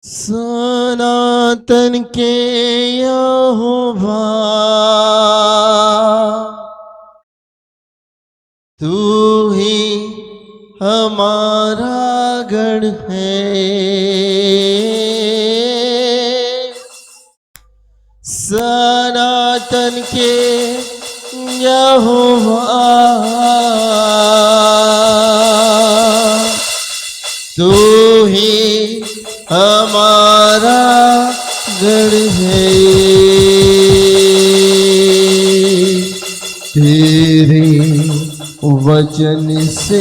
सनातन के यहोवा तू ही हमारा गढ़ है। सनातन के यहोवा तू ही हमारा गढ़ है। तेरे वचन से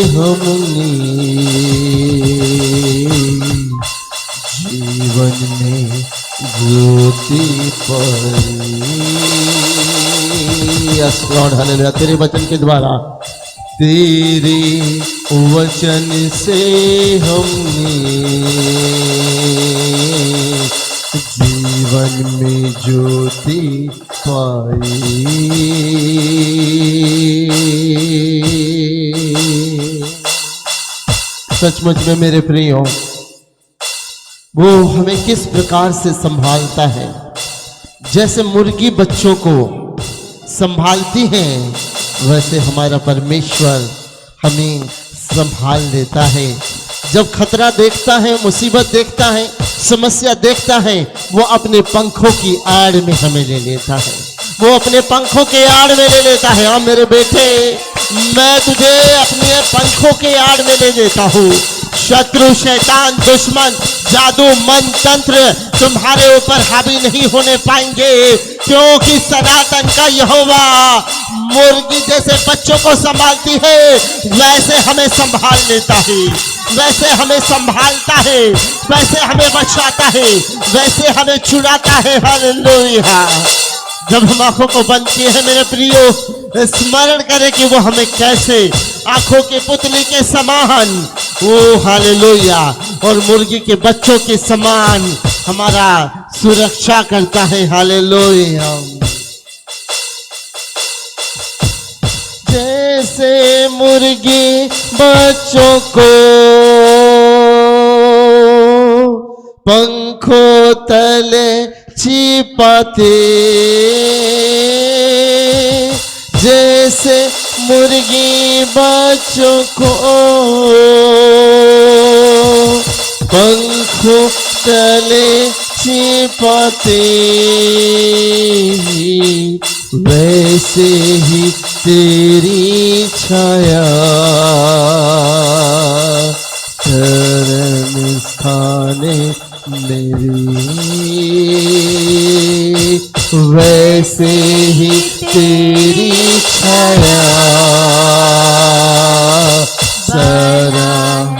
हमने जीवन में ज्योति पाई। Yes Lord hallelujah. तेरे वचन के द्वारा, तेरे वचन से हमने जीवन में ज्योति पाई। सचमुच में मेरे प्रियो, वो हमें किस प्रकार से संभालता है। जैसे मुर्गी बच्चों को संभालती है, वैसे हमारा परमेश्वर हमें संभाल लेता है। जब खतरा देखता है, मुसीबत देखता है, समस्या देखता है, वो अपने पंखों की आड़ में हमें ले लेता है। वो अपने पंखों के आड़ में ले लेता है। हाँ मेरे बेटे, मैं तुझे अपने पंखों के आड़ में ले लेता हूँ। शत्रु, शैतान, दुश्मन, जादू, मंत्र, तंत्र तुम्हारे ऊपर हावी नहीं होने पाएंगे, क्योंकि सनातन का यहोवा मुर्गी जैसे बच्चों को संभालती है, वैसे हमें संभाल लेता है, वैसे हमें संभालता है, वैसे हमें बचाता है, वैसे हमें छुड़ाता है। हालेलुया। जब हम आंखों को बंद किए हैं मेरे प्रियो, स्मरण करें कि वो हमें कैसे आंखों की पुतली के समान, ओ हालेलुया, और मुर्गी के बच्चों के समान हमारा सुरक्षा करता है। हालेलुया। जैसे मुर्गी बच्चों को पंखों तले छिपाते, जैसे मुर्गी बच्चों को पंखों तले छिपाते, वैसे ही तेरी छाया शरण स्थाने मेरी, वैसे ही तेरी छाया शरण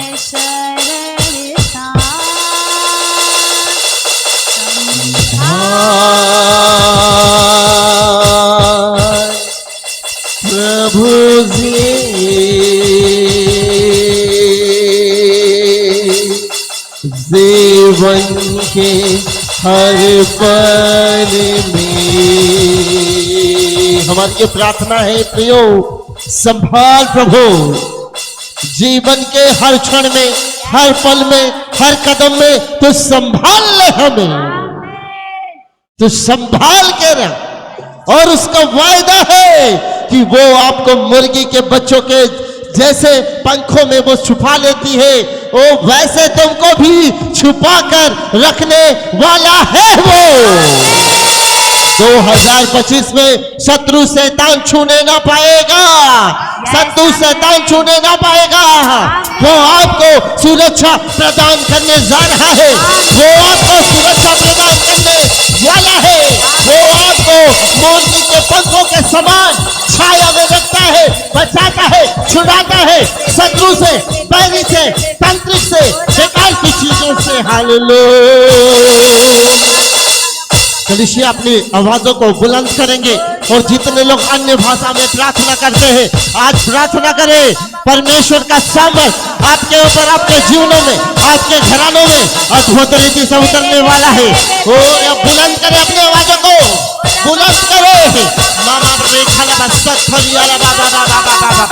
प्रभु जी। जीवन के हर पल में हमारी ये प्रार्थना है प्रियो, संभाल प्रभु जीवन के हर क्षण में, हर पल में, हर कदम में तू संभाल ले हमें, तू संभाल के रख। और उसका वायदा है कि वो आपको मुर्गी के बच्चों के जैसे पंखों में वो छुपा लेती है, वो वैसे तुमको भी छुपा कर रखने वाला है। वो 2025 में शत्रु शैतान छूने ना पाएगा, शत्रु शैतान छूने ना पाएगा। वो आपको सुरक्षा प्रदान करने जा रहा है, वो आपको सुरक्षा प्रदान करने वाला है। वो आपको मुर्गी के पंखों के समान छाया में रखता है, बचाता है, छुड़ाता है शत्रु से, बैरी से, तांत्रिक से, बेकार की चीजों से। हालेलुया। कलीसिया अपनी आवाजों को बुलंद करेंगे और जितने लोग अन्य भाषा में प्रार्थना करते हैं, आज प्रार्थना करें। परमेश्वर का सामर्थ आपके ऊपर, आपके जीवनों में, आपके घरानों में अद्भुत रीति से उतरने वाला है। ओ बुलंद करें अपनी आवाजों को, बुलंद करें। मामा रेखा लबा सत्थरिया लबा बाबा बाबा बाबा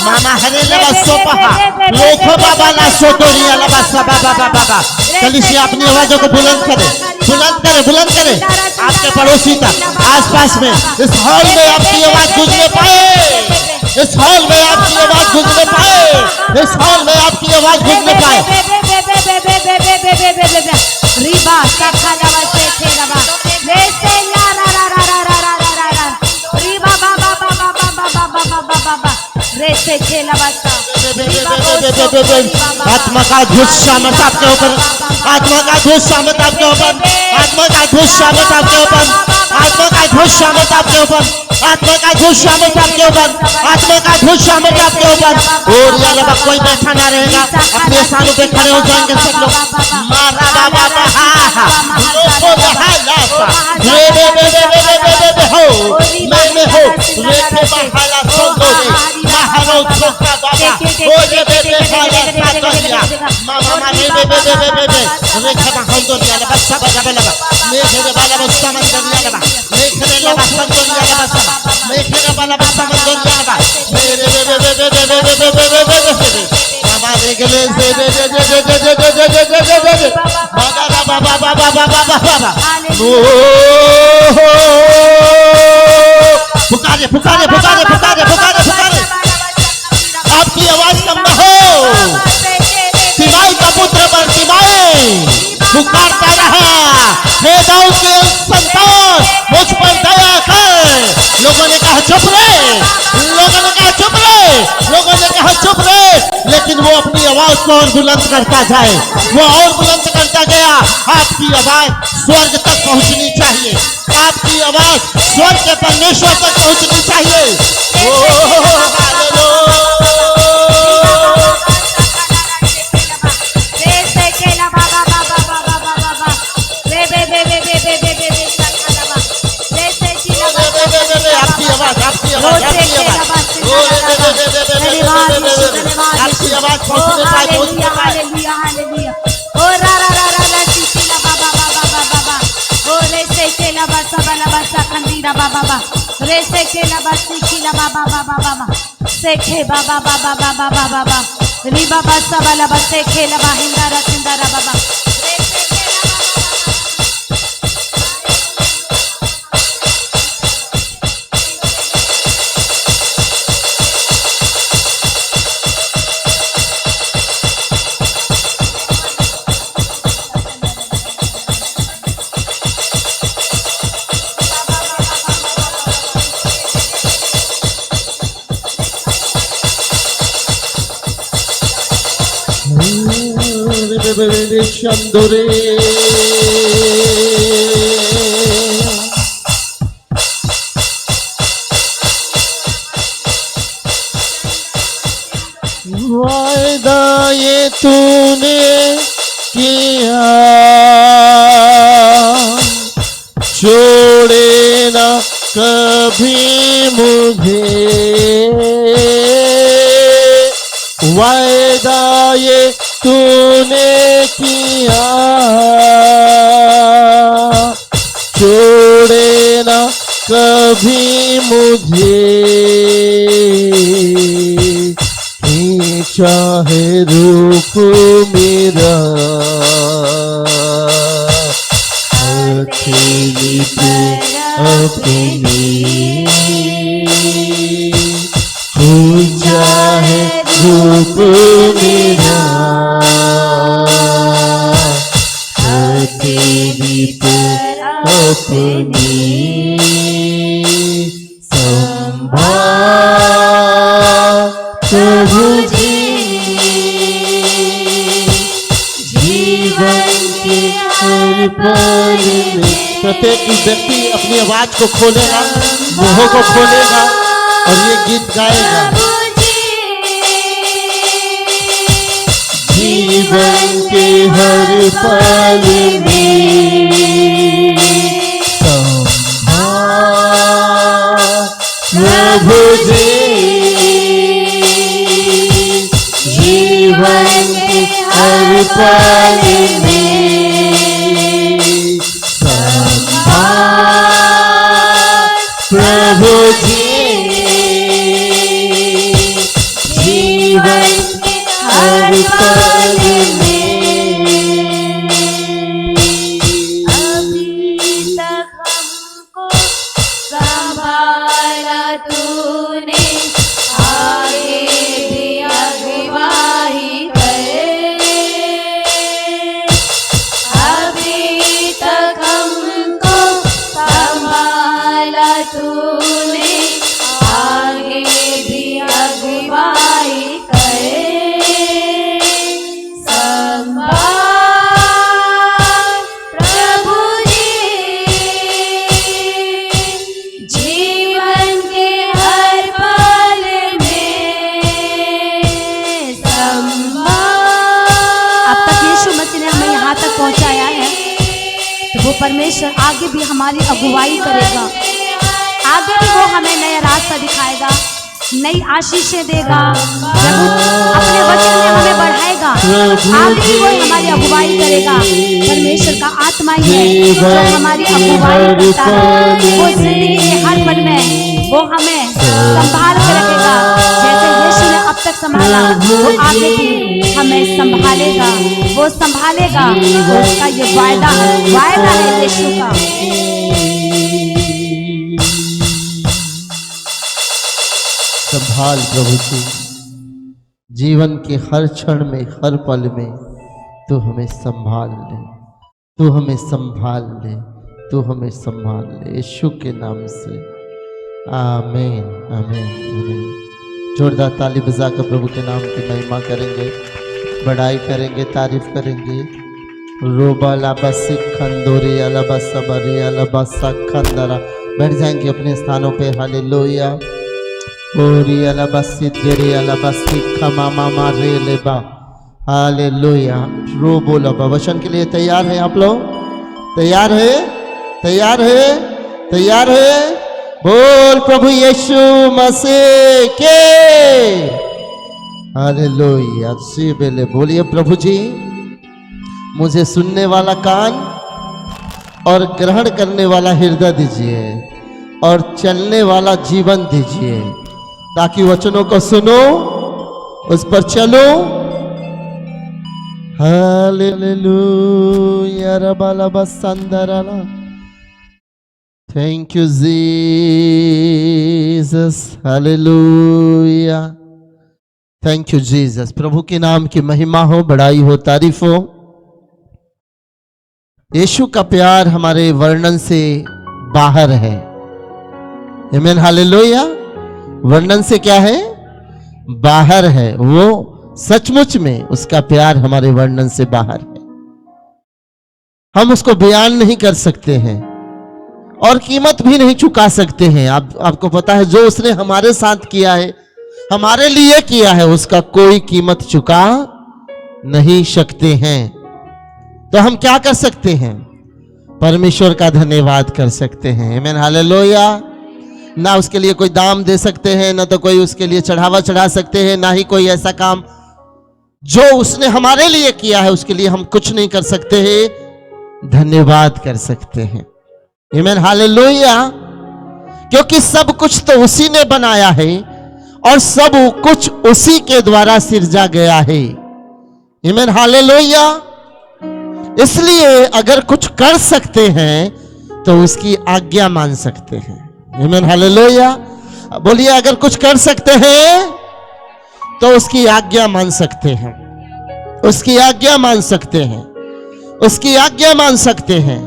मामा हरे लबा सोपहा लोखो बाबा ला सोटोरिया लबा कलीसिया अपनी आवाजों को बुलंद करे, बुलंद करे, बुलंद करे। आपके पड़ोसी तक, आसपास में, इस हॉल में आपकी आवाज गूंजने पाए, इस हॉल में आपकी आवाज गूंजने पाए, इस हॉल में आपकी आवाज गूंजने पाए। रिबा सखालावा से खेलावा वैसे ला रा रा रा रा रा रा रा रा रिबा बा बा बा बा बा बा बा बा बा बा बा वैसे खेलावा सा आत्मा का गुस्सा मत आपके ऊपर, आत्मा का गुस्सा मत आपके ऊपर, आत्मा का गुस्सा मत आपके ऊपर, आत्मा का गुस्सा मत आपके ऊपर, आत्मा का गुस्सा मत आपके ऊपर, आत्मा का गुस्सा मत आपके ऊपर। और ये जब कोई बैठा ना रहेगा, अपने स्थानों पे खड़े हो जाएंगे सब लोग। मारा बाबा हा हा लोगों ने हाला सा रे रे रे रे रे रे रे हो मैं हो रे रे बहाला सोंदो रे महानो छोका बाबा ओ रे रे रे हाला सा करिया मामा रे रे रे रे रे रे रे खबा होंदो दिया ले बच्चा बजा लगा मैं खेले वाला बच्चा मन दिया लगा मैं खेले वाला बच्चा दिया लगा मैं खेले वाला बच्चा मन दिया लगा रे रे रे रे रे रे रे रे रे बाबा रे गले से रे रे रे रे रे रे रे बाबा बाबा बाबा बाबा बाबा पुकारे पुकारे पुकारे पुकारे पुकारे पुकारे आपकी आवाज कम न हो। तिमाई का पुत्र बरतिमाई पुकारता रहा, हे दाऊद के संतान मुझ पर दया कर। लोगों ने कहा चुप रहे, लोगों ने कहा चुप रहे, लोगों ने कहा चुप रहे, लेकिन वो अपनी आवाज को और बुलंद करता जाए, वो और बुलंद करता गया। आपकी आवाज स्वर्ग तक पहुंचनी चाहिए, आपकी आवाज स्वर्ग के परमेश्वर तक पहुंचनी चाहिए। आपकी आवाज, आपकी आवाज, आपकी आवाज, आपकी आवाज पहुंचने पाए, पहुंचने पाए। ओ रा रा रा रा रा सीला बाबा बाबा बाबा बाबा ओ रे से केला बासा बाला बासा खंडीरा बाबा बाबा रे से केला बासी खिला बाबा बाबा बाबा से खे बाबा बाबा बाबा बाबा बाबा री बाबा सा बाला बसे खेला बाहिंदा रा सिंदारा बाबा रे से केला चंदोरे वायदा ये तूने किया छोड़े ना कभी मुझे, वायदा ये तूने किया छोड़े ना कभी मुझे, चाहे रूप मेरा अकेली तू अपनी, चाहे रूप मेरा अकेली तू अपनी संभाल प्रभु जी, जीवन के हर पल में। प्रत्येक व्यक्ति अपनी आवाज को खोलेगा, मुंहों को खोलेगा और ये गीत गाएगा। जीवन के हर पल में संभाल प्रभु जी, जीवन के हर पल में संभाल प्रभु जी, जीवन के हर पल में अब तक यीशु मसीह ने हमें यहाँ तक पहुँचाया है, तो वो परमेश्वर आगे भी हमारी अगुवाई करेगा। आगे भी वो हमें नया रास्ता दिखाएगा, नई आशीषें देगा। जब वो अपने वचन में हमें बढ़ाएगा, आगे भी वो हमारी अगुवाई करेगा। परमेश्वर का आत्मा ही है जो हमारी अगुवाई करता है। वो जिंदगी के हर पल में वो हमें संभाल के रखेगा। जैसे यीशु ने अब तक संभाला, वो आगे भी हमें संभालेगा। वो संभालेगा, उसका ये वायदा है यीशु का। संभाल प्रभु जी, जीवन के हर क्षण में, हर पल में तू हमें संभाल ले, तू हमें संभाल ले, तू हमें संभाल ले, यीशु के नाम से आमीन आमीन आमीन। जोरदार ताली बजाकर प्रभु के नाम की महिमा करेंगे, बड़ाई करेंगे, तारीफ करेंगे। रोबा लाबा सिखंदोरी अलाबा सबरी अलाबा सखंदरा। बैठ जाएंगे अपने स्थानों पे। हालेलुया। ओरी अलाबा सिद्धेरी अलाबा सिखा मामा मारे लेबा। हालेलुया। रोबो लाबा। वचन के लिए तैयार हैं आप लोग? तैयार है? तैयार है? तैयार है? बोल प्रभु यीशु मसीह के। हालेलुया। सी बेले बोलिए प्रभु जी, मुझे सुनने वाला कान और ग्रहण करने वाला हृदय दीजिए और चलने वाला जीवन दीजिए, ताकि वचनों को सुनो, उस पर चलो। हालेलुया रबाला बसंदराला। Thank you Jesus. Hallelujah. Thank you Jesus. प्रभु के नाम की महिमा हो, बड़ाई हो, तारीफ हो। यीशु का प्यार हमारे वर्णन से बाहर है। आमीन। हालेलुया। वर्णन से क्या है? बाहर है। वो सचमुच में उसका प्यार हमारे वर्णन से बाहर है। हम उसको बयान नहीं कर सकते हैं और कीमत भी नहीं चुका सकते हैं। आपको पता है, जो उसने हमारे साथ किया है, हमारे लिए किया है, उसका कोई कीमत चुका नहीं सकते हैं। तो हम क्या कर सकते हैं? परमेश्वर का धन्यवाद कर सकते हैं। आमीन। हालेलुया। ना उसके लिए कोई दाम दे सकते हैं, ना तो कोई उसके लिए चढ़ावा चढ़ा सकते हैं, ना ही कोई ऐसा काम जो उसने हमारे लिए किया है उसके लिए हम कुछ नहीं कर सकते हैं, धन्यवाद कर सकते हैं। आमीन। हालेलुया। क्योंकि सब कुछ तो उसी ने बनाया है और सब कुछ उसी के द्वारा सिरजा गया है। आमीन। हालेलुया। इसलिए अगर कुछ कर सकते हैं तो उसकी आज्ञा मान सकते हैं। आमीन। हालेलुया। बोलिए, अगर कुछ कर सकते हैं तो उसकी आज्ञा मान सकते हैं, उसकी आज्ञा मान सकते हैं, उसकी आज्ञा मान सकते हैं।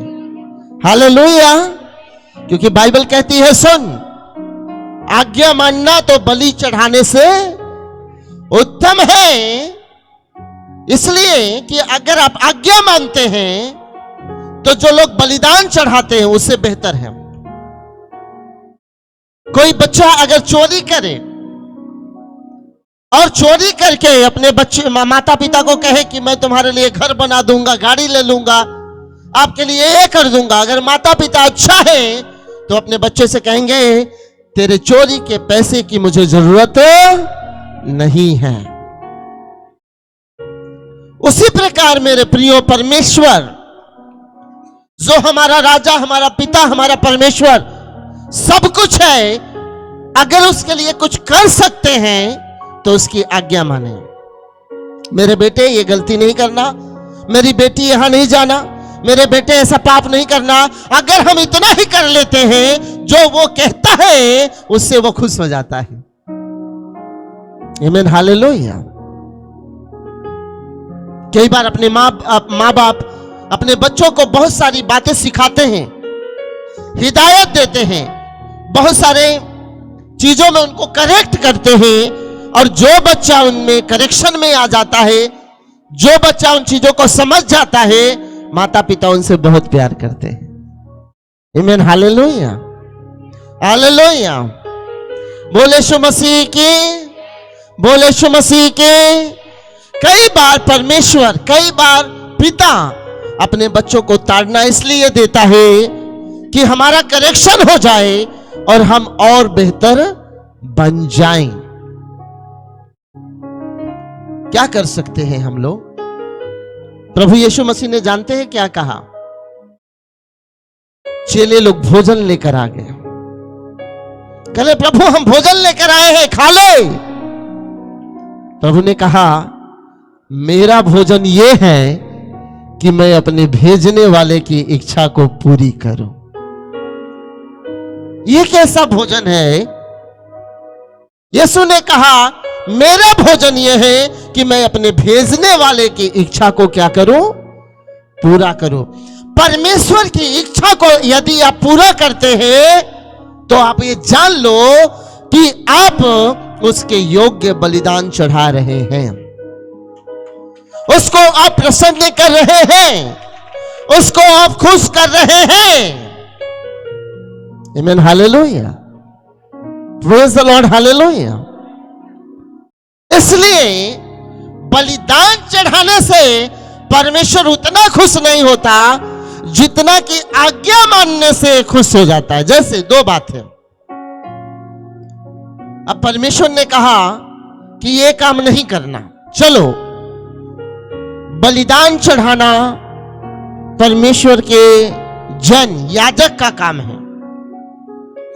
हालेलुया। क्योंकि बाइबल कहती है, सुन, आज्ञा मानना तो बलि चढ़ाने से उत्तम है। इसलिए कि अगर आप आज्ञा मानते हैं तो जो लोग बलिदान चढ़ाते हैं उससे बेहतर है। कोई बच्चा अगर चोरी करे और चोरी करके अपने बच्चे माता पिता को कहे कि मैं तुम्हारे लिए घर बना दूंगा, गाड़ी ले लूंगा, आपके लिए ये कर दूंगा, अगर माता पिता अच्छा है तो अपने बच्चे से कहेंगे तेरे चोरी के पैसे की मुझे जरूरत नहीं है। उसी प्रकार मेरे प्रियो, परमेश्वर जो हमारा राजा, हमारा पिता, हमारा परमेश्वर सब कुछ है, अगर उसके लिए कुछ कर सकते हैं तो उसकी आज्ञा माने। मेरे बेटे ये गलती नहीं करना, मेरी बेटी यहां नहीं जाना, मेरे बेटे ऐसा पाप नहीं करना, अगर हम इतना ही कर लेते हैं जो वो कहता है उससे वो खुश हो जाता है। आमीन। हालेलुया। कई बार अपने माँ बाप अपने बच्चों को बहुत सारी बातें सिखाते हैं, हिदायत देते हैं, बहुत सारे चीजों में उनको करेक्ट करते हैं, और जो बच्चा उनमें करेक्शन में आ जाता है, जो बच्चा उन चीजों को समझ जाता है, माता पिता उनसे बहुत प्यार करते हैं। आमीन। हालेलुया। हालेलुया। बोले यीशु मसीह की, बोले यीशु मसीह की। कई बार परमेश्वर, कई बार पिता अपने बच्चों को ताड़ना इसलिए देता है कि हमारा करेक्शन हो जाए और हम और बेहतर बन जाएं। क्या कर सकते हैं हम लोग? प्रभु यीशु मसीह ने जानते हैं क्या कहा? चेले लोग भोजन लेकर आ गए। कहले प्रभु हम भोजन लेकर आए हैं, खा ले। प्रभु ने कहा मेरा भोजन यह है कि मैं अपने भेजने वाले की इच्छा को पूरी करूं। यह कैसा भोजन है? यीशु ने कहा मेरा भोजन यह है कि मैं अपने भेजने वाले की इच्छा को क्या करूं? पूरा करूं। परमेश्वर की इच्छा को यदि आप पूरा करते हैं तो आप ये जान लो कि आप उसके योग्य बलिदान चढ़ा रहे हैं, उसको आप प्रसन्न कर रहे हैं, उसको आप खुश कर रहे हैं। आमीन, hallelujah, praise the Lord, hallelujah. इसलिए बलिदान चढ़ाने से परमेश्वर उतना खुश नहीं होता जितना कि आज्ञा मानने से खुश हो जाता है। जैसे दो बात है। अब परमेश्वर ने कहा कि ये काम नहीं करना, चलो बलिदान चढ़ाना परमेश्वर के जन याजक का काम है,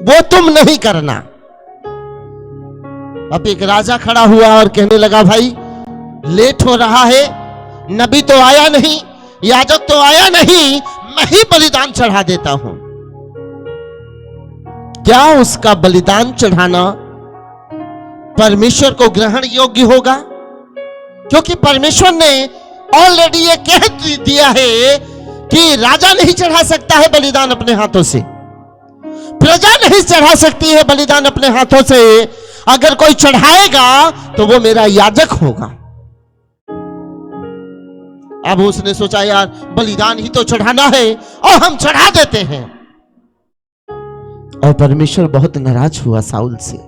वो तुम नहीं करना। अब एक राजा खड़ा हुआ और कहने लगा भाई लेट हो रहा है, नबी तो आया नहीं, याजक तो आया नहीं, मैं ही बलिदान चढ़ा देता हूं। क्या उसका बलिदान चढ़ाना परमेश्वर को ग्रहण योग्य होगा? क्योंकि परमेश्वर ने ऑलरेडी ये कह दिया है कि राजा नहीं चढ़ा सकता है बलिदान अपने हाथों से, प्रजा नहीं चढ़ा सकती है बलिदान अपने हाथों से। अगर कोई चढ़ाएगा तो वो मेरा याजक होगा। अब उसने सोचा यार बलिदान ही तो चढ़ाना है और हम चढ़ा देते हैं। और परमेश्वर बहुत नाराज हुआ साउल से।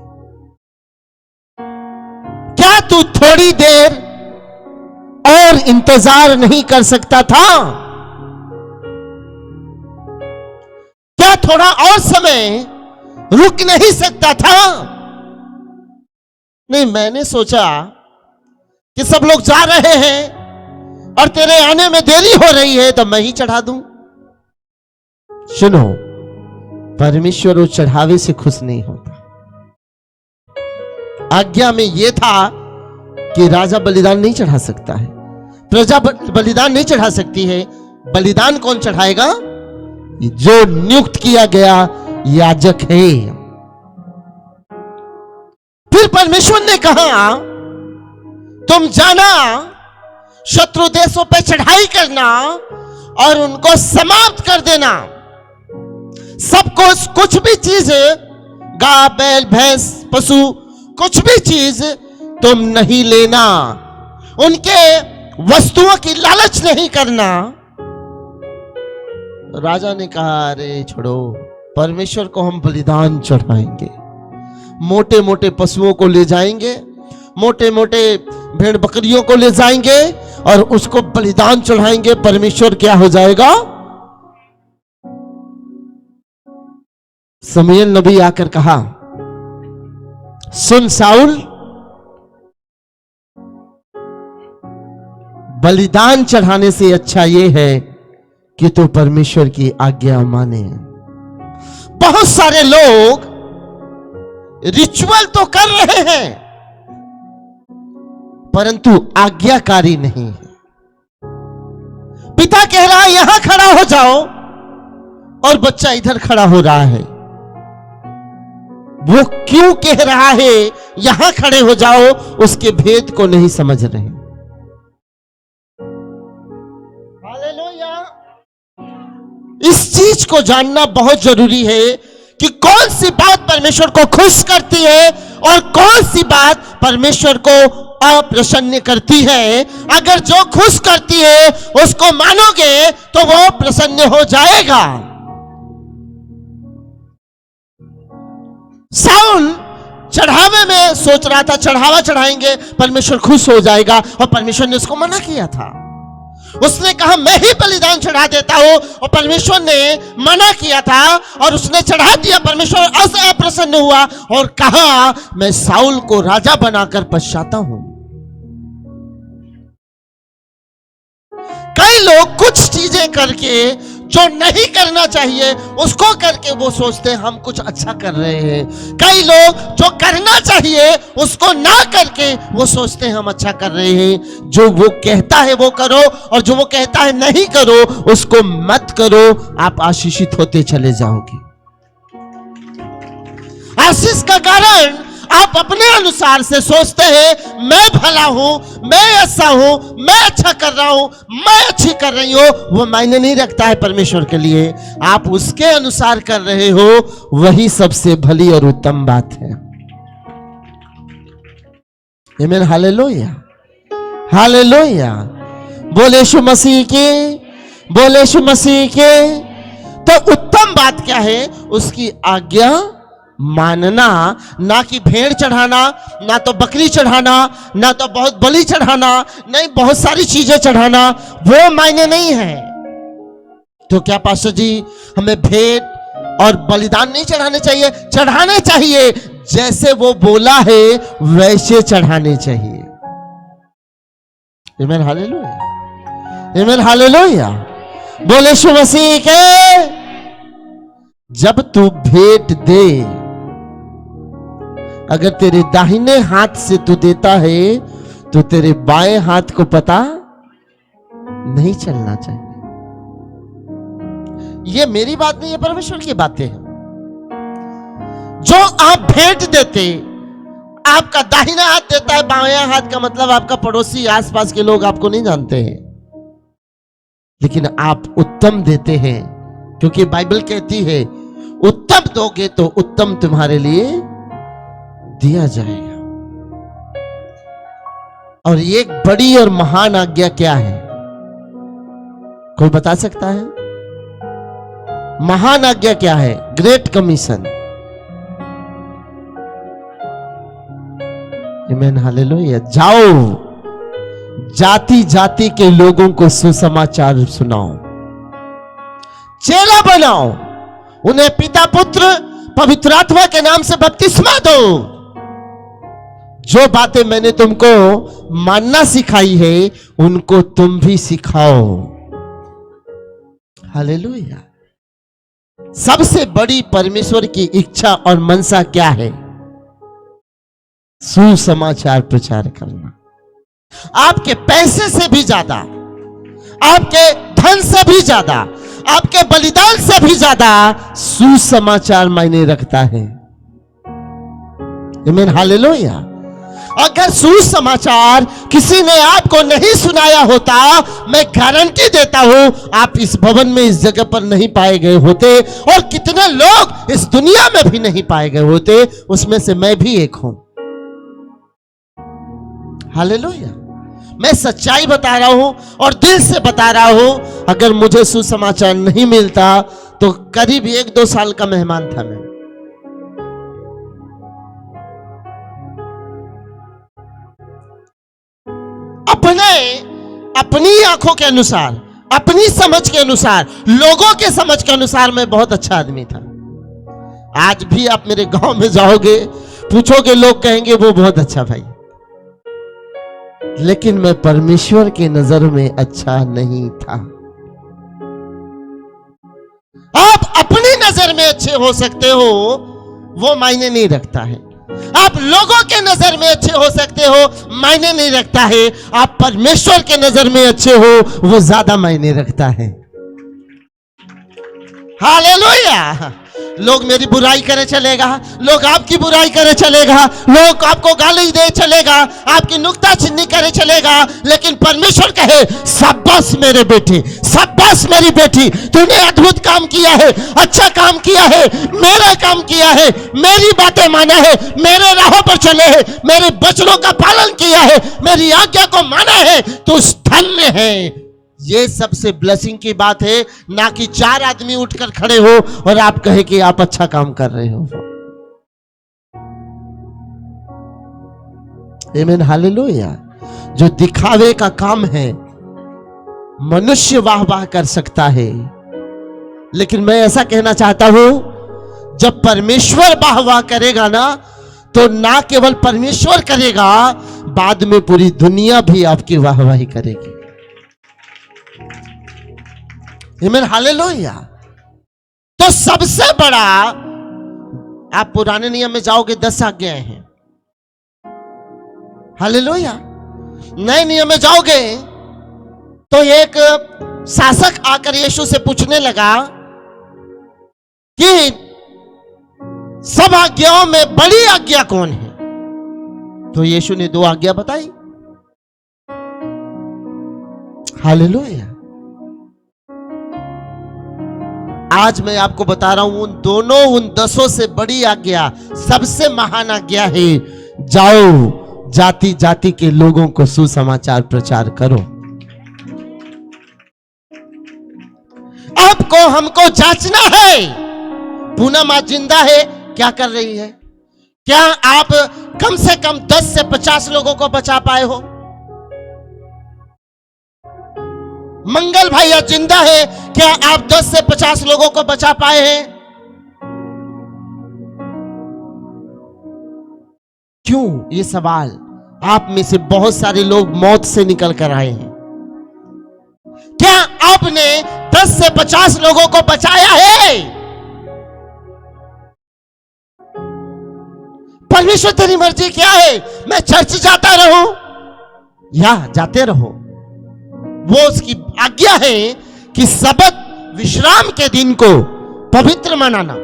क्या तू थोड़ी देर और इंतजार नहीं कर सकता था? क्या थोड़ा और समय रुक नहीं सकता था? नहीं, मैंने सोचा कि सब लोग जा रहे हैं और तेरे आने में देरी हो रही है तो मैं ही चढ़ा दूं। सुनो, परमेश्वर उस चढ़ावे से खुश नहीं होता। आज्ञा में यह था कि राजा बलिदान नहीं चढ़ा सकता है, प्रजा बलिदान नहीं चढ़ा सकती है। बलिदान कौन चढ़ाएगा? जो नियुक्त किया गया याजक है। फिर परमेश्वर ने कहा तुम जाना, शत्रु देशों पे चढ़ाई करना और उनको समाप्त कर देना। सबको कुछ भी चीज, गाय बैल भैंस पशु, कुछ भी चीज तुम नहीं लेना, उनके वस्तुओं की लालच नहीं करना। राजा ने कहा अरे छोड़ो, परमेश्वर को हम बलिदान चढ़ाएंगे, मोटे मोटे पशुओं को ले जाएंगे, मोटे मोटे भेड़ बकरियों को ले जाएंगे और उसको बलिदान चढ़ाएंगे। परमेश्वर क्या हो जाएगा? शमूएल नबी आकर कहा सुन साउल, बलिदान चढ़ाने से अच्छा यह है कि तू परमेश्वर की आज्ञा माने। बहुत सारे लोग रिचुअल तो कर रहे हैं परंतु आज्ञाकारी नहीं है। पिता कह रहा है यहां खड़ा हो जाओ और बच्चा इधर खड़ा हो रहा है। वो क्यों कह रहा है यहां खड़े हो जाओ, उसके भेद को नहीं समझ रहे। हालेलुया। इस चीज को जानना बहुत जरूरी है कि कौन सी बात परमेश्वर को खुश करती है और कौन सी बात परमेश्वर को अप्रसन्न करती है। अगर जो खुश करती है उसको मानोगे तो वो प्रसन्न हो जाएगा। साउल चढ़ावे में सोच रहा था चढ़ावा चढ़ाएंगे परमेश्वर खुश हो जाएगा, और परमेश्वर ने उसको मना किया था। उसने कहा मैं ही बलिदान चढ़ा देता हूं, और परमेश्वर ने मना किया था और उसने चढ़ा दिया। परमेश्वर अप्रसन्न हुआ और कहा मैं साउल को राजा बनाकर पछताता हूं। कई लोग कुछ चीजें करके जो नहीं करना चाहिए उसको करके वो सोचते हैं हम कुछ अच्छा कर रहे हैं। कई लोग जो करना चाहिए उसको ना करके वो सोचते हैं हम अच्छा कर रहे हैं। जो वो कहता है वो करो, और जो वो कहता है नहीं करो उसको मत करो, आप आशीषित होते चले जाओगे। आशीष का कारण आप अपने अनुसार से सोचते हैं मैं भला हूं, मैं ऐसा हूं, मैं अच्छा कर रहा हूं, मैं अच्छी कर रही हूं। वो मायने नहीं रखता है परमेश्वर के लिए। आप उसके अनुसार कर रहे हो, वही सबसे भली और उत्तम बात है। आमीन, हालेलुया, हालेलुया। बोले यीशु मसीह के, बोले यीशु मसीह के। तो उत्तम बात क्या है? उसकी आज्ञा मानना, ना कि भेड़ चढ़ाना, ना तो बकरी चढ़ाना, ना तो बहुत बलि चढ़ाना, नहीं बहुत सारी चीजें चढ़ाना, वो मायने नहीं है। तो क्या पास्टर जी हमें भेड़ और बलिदान नहीं चढ़ाने चाहिए? चढ़ाने चाहिए, जैसे वो बोला है वैसे चढ़ाने चाहिए। आमीन, हालेलुया, आमीन, हालेलुया। बोले यीशु मसीह के। जब तू भेंट दे, अगर तेरे दाहिने हाथ से तू देता है तो तेरे बाएं हाथ को पता नहीं चलना चाहिए। ये मेरी बात नहीं है, परमेश्वर की बातें हैं। जो आप भेंट देते, आपका दाहिना हाथ देता है, बायां हाथ का मतलब आपका पड़ोसी, आसपास के लोग आपको नहीं जानते हैं, लेकिन आप उत्तम देते हैं, क्योंकि बाइबल कहती है उत्तम दोगे तो उत्तम तुम्हारे लिए दिया जाएगा। और ये एक बड़ी और महान आज्ञा क्या है? कोई बता सकता है? महान आज्ञा क्या है? Great commission. आमीन, हालेलुया। जाओ, जाति जाति के लोगों को सुसमाचार सुनाओ, चेला बनाओ, उन्हें पिता पुत्र पवित्र आत्मा के नाम से बपतिस्मा दो। जो बातें मैंने तुमको मानना सिखाई है उनको तुम भी सिखाओ। हालेलुया। सबसे बड़ी परमेश्वर की इच्छा और मनसा क्या है? सुसमाचार प्रचार करना। आपके पैसे से भी ज्यादा, आपके धन से भी ज्यादा, आपके बलिदान से भी ज्यादा सुसमाचार मायने रखता है। आमीन, हालेलुया। अगर सुसमाचार किसी ने आपको नहीं सुनाया होता, मैं गारंटी देता हूं आप इस भवन में, इस जगह पर नहीं पाए गए होते, और कितने लोग इस दुनिया में भी नहीं पाए गए होते, उसमें से मैं भी एक हूं। हालेलुया। मैं सच्चाई बता रहा हूं और दिल से बता रहा हूं। अगर मुझे सुसमाचार नहीं मिलता तो करीब 1-2 साल का मेहमान था मैं। अपनी आंखों के अनुसार, अपनी समझ के अनुसार, लोगों के समझ के अनुसार मैं बहुत अच्छा आदमी था। आज भी आप मेरे गांव में जाओगे, पूछोगे, लोग कहेंगे वो बहुत अच्छा भाई। लेकिन मैं परमेश्वर की नजर में अच्छा नहीं था। आप अपनी नजर में अच्छे हो सकते हो, वो मायने नहीं रखता है। आप लोगों के नजर में अच्छे हो सकते हो, मायने नहीं रखता है। आप परमेश्वर के नजर में अच्छे हो, वो ज्यादा मायने रखता है। हालेलुया। लोग मेरी बुराई करे चलेगा, लोग आपकी बुराई करे चलेगा, लोग आपको गाली दे चलेगा, आपकी नुक्ताचीनी करे चलेगा, लेकिन परमेश्वर कहे शाबाश मेरे बेटे, शाबाश मेरी बेटी, तूने अद्भुत काम किया है, अच्छा काम किया है, मेरा काम किया है, मेरी बातें माना है, मेरे राहों पर चले हैं, मेरे वचनों का पालन किया है, मेरी आज्ञा को माना है, तू धन्य है। ये सबसे ब्लेसिंग की बात है, ना कि 4 आदमी उठकर खड़े हो और आप कहे कि आप अच्छा काम कर रहे हो। आमीन, हालेलुया। जो दिखावे का काम है मनुष्य वाह वाह कर सकता है, लेकिन मैं ऐसा कहना चाहता हूं, जब परमेश्वर वाह वाह करेगा ना, तो ना केवल परमेश्वर करेगा, बाद में पूरी दुनिया भी आपकी वाहवाही करेगी। आमीन, हालेलुया। तो सबसे बड़ा, आप पुराने नियम में जाओगे 10 आज्ञाएं हैं, हालेलुया। नए नियम में जाओगे तो एक शासक आकर यीशु से पूछने लगा कि सब आज्ञाओं में बड़ी आज्ञा कौन है? तो यीशु ने 2 आज्ञा बताई, हालेलुया। आज मैं आपको बता रहा हूं, उन 10 से बड़ी आज्ञा, सबसे महान आज्ञा है, जाओ जाति जाति के लोगों को सुसमाचार प्रचार करो। आपको हमको जांचना है, पूनम आज जिंदा है, क्या कर रही है? क्या आप कम से कम 10 से 50 लोगों को बचा पाए हो? मंगल भाई आज जिंदा है, क्या आप 10 से 50 लोगों को बचा पाए हैं? क्यों? ये सवाल, आप में से बहुत सारे लोग मौत से निकल कर आए हैं। क्या आपने 10 से 50 लोगों को बचाया है? परमेश्वर तेरी मर्जी क्या है? मैं चर्च जाता रहूं या जाते रहो? वो उसकी आज्ञा है कि सबत विश्राम के दिन को पवित्र मनाना,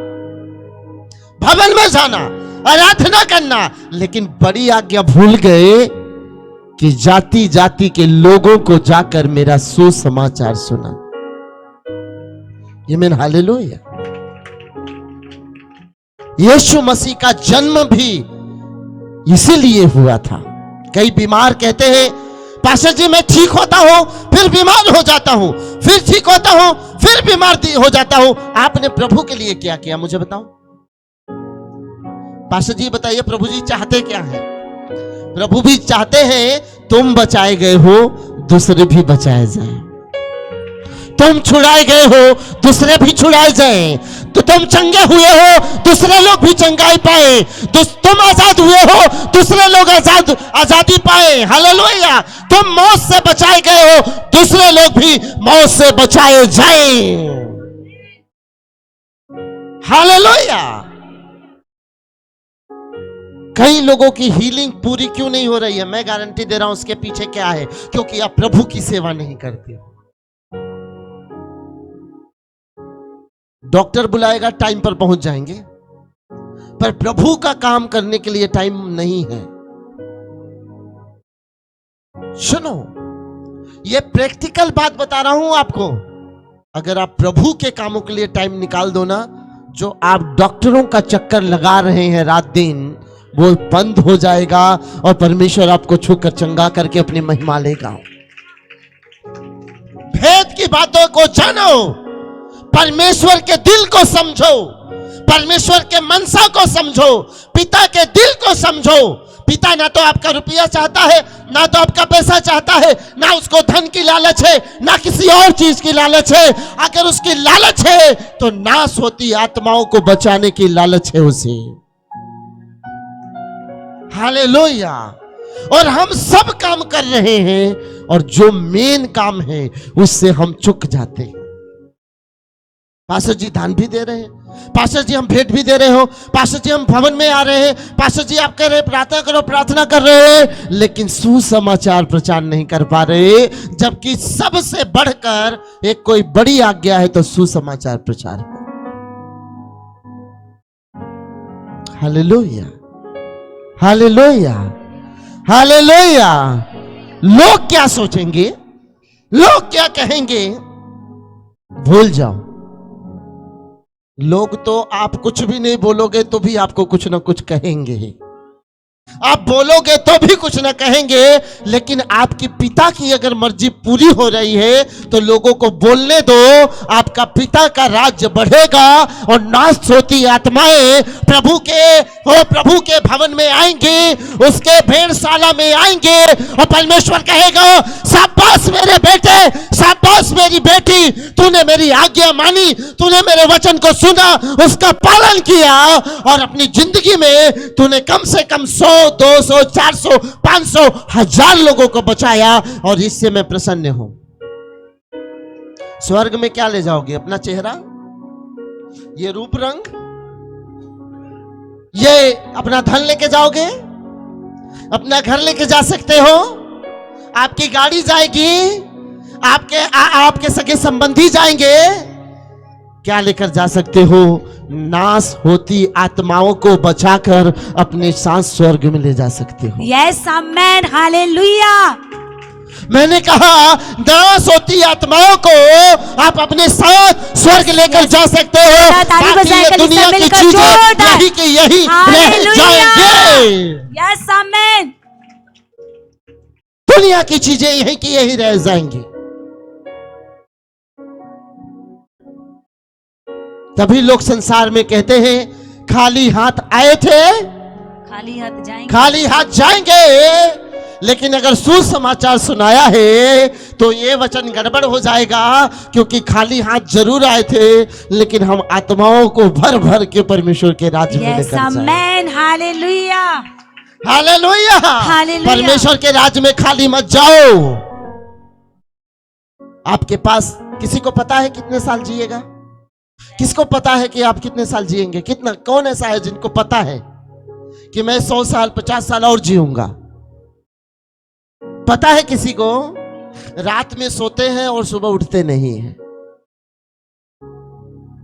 भवन में जाना, आराधना करना, लेकिन बड़ी आज्ञा भूल गए कि जाति जाति के लोगों को जाकर मेरा सुसमाचार सुना। आमीन, हालेलुया। यीशु मसीह का जन्म भी इसीलिए हुआ था। कई बीमार कहते हैं, पास्टर जी मैं ठीक होता हूं फिर बीमार हो जाता हूं, फिर ठीक होता हूं फिर बीमार हो जाता हूं। आपने प्रभु के लिए क्या किया, मुझे बताओ। पास्टर जी बताइए, प्रभु जी चाहते क्या है? प्रभु भी चाहते हैं तुम बचाए गए हो, दूसरे भी बचाए जाए। तुम छुड़ाए गए हो, दूसरे भी छुड़ाए जाए। तो तुम चंगे हुए हो, दूसरे लोग भी चंगाई पाए। तुम आजाद हुए हो, दूसरे लोग आजादी पाए। हालेलुया। तुम मौत से बचाए गए हो, दूसरे लोग भी मौत से बचाए जाए। हालेलुया। कई लोगों की हीलिंग पूरी क्यों नहीं हो रही है? मैं गारंटी दे रहा हूं उसके पीछे क्या है, क्योंकि आप प्रभु की सेवा नहीं करते हो। डॉक्टर बुलाएगा, टाइम पर पहुंच जाएंगे, पर प्रभु का काम करने के लिए टाइम नहीं है। सुनो, ये प्रैक्टिकल बात बता रहा हूं आपको। अगर आप प्रभु के कामों के लिए टाइम निकाल दो ना, जो आप डॉक्टरों का चक्कर लगा रहे हैं रात दिन, वो बंद हो जाएगा और परमेश्वर आपको छूकर चंगा करके अपनी महिमा लेगा। भेद की बातों को जानो, परमेश्वर के दिल को समझो, परमेश्वर के मनसा को समझो, पिता के दिल को समझो। पिता ना तो आपका रुपया चाहता है, ना तो आपका पैसा चाहता है, ना उसको धन की लालच है, ना किसी और चीज की लालच है। अगर उसकी लालच है तो नाश होती आत्माओं को बचाने की लालच है उसे। हालेलुया। और हम सब काम कर रहे हैं, और जो मेन काम है उससे हम चूक जाते हैं। पास्टर जी दान भी दे रहे हैं, पास्टर जी हम भेंट भी दे रहे हो, पास्टर जी हम भवन में आ रहे हैं, पास्टर जी आप कह रहे प्रार्थना करो, प्रार्थना कर रहे हैं, लेकिन सुसमाचार प्रचार नहीं कर पा रहे। जबकि सबसे बढ़कर एक कोई बड़ी आज्ञा है तो सुसमाचार प्रचार है। Hallelujah, hallelujah, hallelujah. लोग क्या सोचेंगे, लोग क्या कहेंगे, भूल जाओ। लोग तो आप कुछ भी नहीं बोलोगे तो भी आपको कुछ ना कुछ कहेंगे ही। आप बोलोगे तो भी कुछ ना कहेंगे, लेकिन आपकी पिता की अगर मर्जी पूरी हो रही है तो लोगों को बोलने दो। आपका पिता का राज्य बढ़ेगा और नाश होती आत्माएं प्रभु के भवन में आएंगी, उसके भेड़शाला में आएंगे और परमेश्वर कहेगा, शाबाश मेरे बेटे, शाबाश मेरी बेटी, तूने मेरी आज्ञा मानी, तूने मेरे वचन को सुना, उसका पालन किया और अपनी जिंदगी में तूने कम से कम 100, 200, 400, 500, 1000 लोगों को बचाया और इससे मैं प्रसन्न हूं। स्वर्ग में क्या ले जाओगे? अपना चेहरा, ये रूप रंग, ये अपना धन लेके जाओगे? अपना घर लेके जा सकते हो, आपकी गाड़ी जाएगी, आपके सगे संबंधी जाएंगे, क्या लेकर जा सकते हो? नाश होती आत्माओं को बचाकर अपने साथ स्वर्ग में ले जा सकते हो। Yes amen, hallelujah. मैंने कहा नाश होती आत्माओं को आप अपने साथ स्वर्ग लेकर जा सकते हो। बाकी ये दुनिया की चीजें यही की यही रह जाएंगे। Yes amen. दुनिया की चीजें यही की यही रह जाएंगी। तभी लोग संसार में कहते हैं खाली हाथ आए थे, खाली हाथ जाएंगे। लेकिन अगर सुसमाचार सुनाया है तो ये वचन गड़बड़ हो जाएगा, क्योंकि खाली हाथ जरूर आए थे, लेकिन हम आत्माओं को भर भर के परमेश्वर के राज्य में लेकर जाएंगे। Hallelujah, hallelujah. परमेश्वर के राज्य में खाली मत जाओ। आपके पास किसी को पता है कितने साल जिएगा? किसको पता है कि आप कितने साल जिएंगे? कितना, कौन ऐसा है जिनको पता है कि मैं 100 साल 50 साल और जीऊंगा? पता है किसी को? रात में सोते हैं और सुबह उठते नहीं हैं।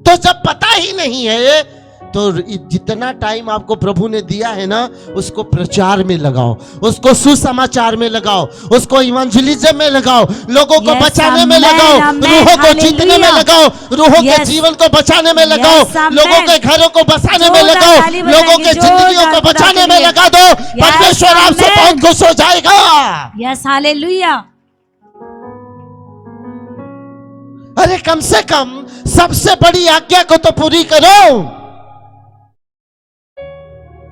तो जब पता ही नहीं है तो जितना टाइम आपको प्रभु ने दिया है ना, उसको प्रचार में लगाओ, उसको सुसमाचार में लगाओ, उसको इवांजेलिज्म में लगाओ, लोगों को बचाने में लगाओ, रूहों को जीतने में लगाओ, रूहों के जीवन को बचाने में लगाओ, लोगों के घरों को बसाने में लगाओ, लोगों के जिंदगियों को बचाने में लगा दो। परमेश्वर आपसे बहुत खुश हो जाएगा। Yes hallelujah. अरे कम से कम सबसे बड़ी आज्ञा को तो पूरी करो।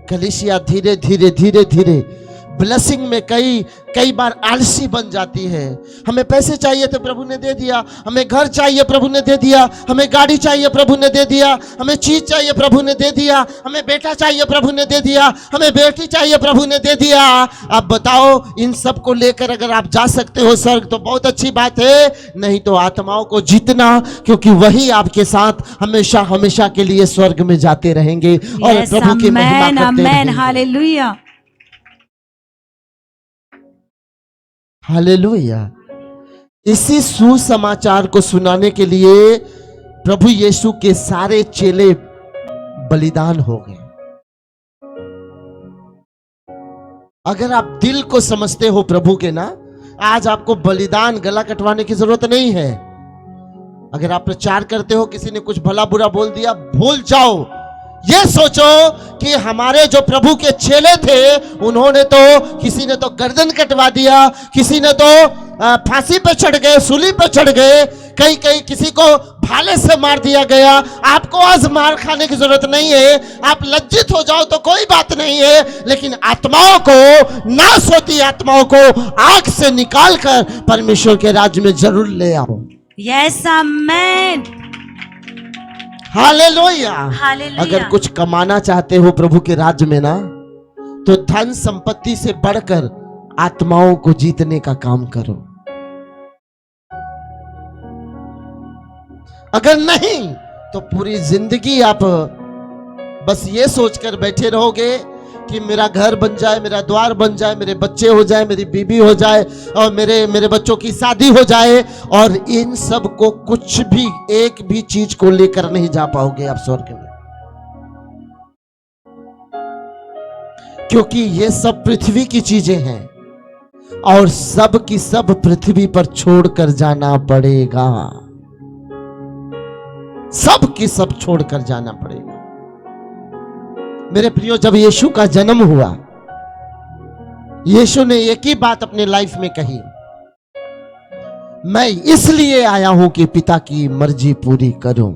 कलीसिया धीरे धीरे धीरे धीरे ब्लेसिंग में कई बार आलसी बन जाती है। हमें पैसे चाहिए तो प्रभु ने दे दिया, हमें घर चाहिए प्रभु ने दे दिया, हमें गाड़ी चाहिए प्रभु ने दे दिया, हमें चीज चाहिए प्रभु ने दे दिया, हमें बेटा चाहिए प्रभु ने दे दिया, हमें बेटी चाहिए प्रभु ने दे दिया। अब बताओ, इन सब को लेकर अगर आप जा सकते हो स्वर्ग तो बहुत अच्छी बात है, नहीं तो आत्माओं को जीतना, क्योंकि वही आपके साथ हमेशा हमेशा के लिए स्वर्ग में जाते रहेंगे और प्रभु की महिमा करते रहेंगे। Hallelujah, hallelujah. इसी सुसमाचार को सुनाने के लिए प्रभु यीशु के सारे चेले बलिदान हो गए। अगर आप दिल को समझते हो प्रभु के ना, आज आपको बलिदान गला कटवाने की जरूरत नहीं है। अगर आप प्रचार करते हो, किसी ने कुछ भला बुरा बोल दिया, भूल जाओ। ये सोचो कि हमारे जो प्रभु के चेले थे, उन्होंने तो, किसी ने तो गर्दन कटवा दिया, किसी ने तो फांसी पे चढ़ गए, सूली पे चढ़ गए, कई किसी को भाले से मार दिया गया। आपको आज मार खाने की जरूरत नहीं है, आप लज्जित हो जाओ तो कोई बात नहीं है, लेकिन आत्माओं को, नाश होती आत्माओं को आग से निकाल कर परमेश्वर के राज्य में जरूर ले आओ। Yes amen, hallelujah. अगर कुछ कमाना चाहते हो प्रभु के राज्य में ना, तो धन संपत्ति से बढ़कर आत्माओं को जीतने का काम करो। अगर नहीं तो पूरी जिंदगी आप बस ये सोचकर बैठे रहोगे कि मेरा घर बन जाए, मेरा द्वार बन जाए, मेरे बच्चे हो जाए, मेरी बीबी हो जाए और मेरे बच्चों की शादी हो जाए, और इन सब को कुछ भी, एक भी चीज को लेकर नहीं जा पाओगे आप स्वर्ग में, क्योंकि ये सब पृथ्वी की चीजें हैं और सब की सब पृथ्वी पर छोड़कर जाना पड़ेगा। सब की सब छोड़कर जाना पड़ेगा। मेरे प्रियो, जब यीशु का जन्म हुआ यीशु ने एक ही बात अपने लाइफ में कही, मैं इसलिए आया हूं कि पिता की मर्जी पूरी करूं।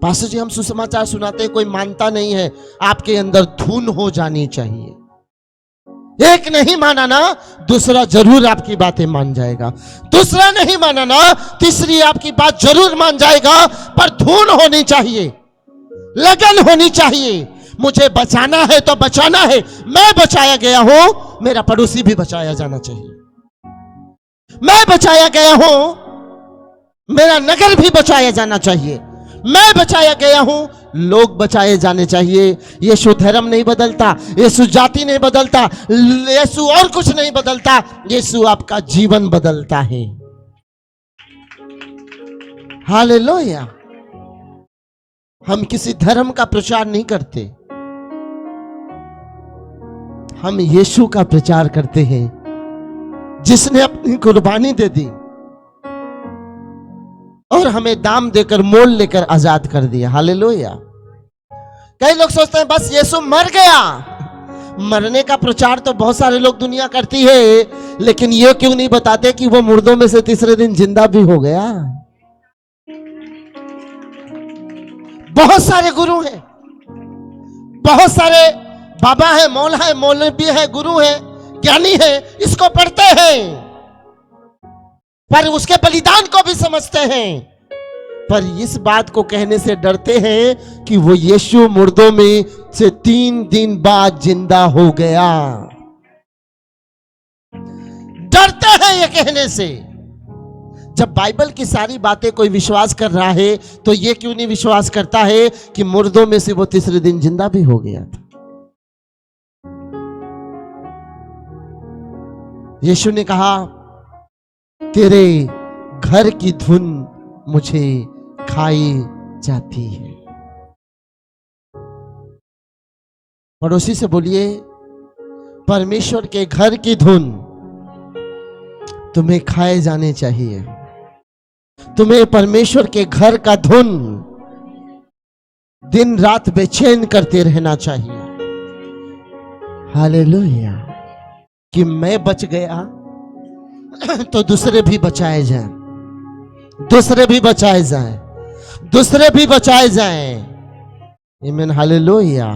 पास्टर जी, हम सुसमाचार सुनाते हैं, कोई मानता नहीं है, आपके अंदर धुन हो जानी चाहिए। एक नहीं माना ना, दूसरा जरूर आपकी बातें मान जाएगा, दूसरा नहीं माना ना, तीसरी आपकी बात जरूर मान जाएगा, पर धुन होनी चाहिए, लगन होनी चाहिए। मुझे बचाना है तो बचाना है, मैं बचाया गया हूं, मेरा पड़ोसी भी बचाया जाना चाहिए। मैं बचाया गया हूं, मेरा नगर भी बचाया जाना चाहिए। मैं बचाया गया हूं, लोग बचाए जाने चाहिए। यीशु धर्म नहीं बदलता, यीशु जाति नहीं बदलता, यीशु और कुछ नहीं बदलता, यीशु आपका जीवन बदलता है। हालेलुया। हम किसी धर्म का प्रचार नहीं करते, हम यीशु का प्रचार करते हैं, जिसने अपनी कुर्बानी दे दी और हमें दाम देकर, मोल लेकर आजाद कर दिया। हालेलुया। कई लोग सोचते हैं बस यीशु मर गया। मरने का प्रचार तो बहुत सारे लोग दुनिया करती है, लेकिन ये क्यों नहीं बताते कि वो मुर्दों में से तीसरे दिन जिंदा भी हो गया। बहुत सारे गुरु हैं, बहुत सारे बाबा है, मौला है, मौलवी है, गुरु है, ज्ञानी है, इसको पढ़ते हैं, पर उसके बलिदान को भी समझते हैं, पर इस बात को कहने से डरते हैं कि वो यीशु मुर्दों में से 3 दिन बाद जिंदा हो गया। डरते हैं ये कहने से। जब बाइबल की सारी बातें कोई विश्वास कर रहा है, तो ये क्यों नहीं विश्वास करता है कि मुर्दों में से वो तीसरे दिन जिंदा भी हो गया था। यीशु ने कहा, तेरे घर की धुन मुझे खाई जाती है। पड़ोसी से बोलिए, परमेश्वर के घर की धुन तुम्हें खाए जाने चाहिए। तुम्हें परमेश्वर के घर का धुन दिन रात बेचैन करते रहना चाहिए। हालेलुया। कि मैं बच गया तो दूसरे भी बचाए जाएं, दूसरे भी बचाए जाएं, दूसरे भी बचाए जाएं। आमीन। हालेलुया।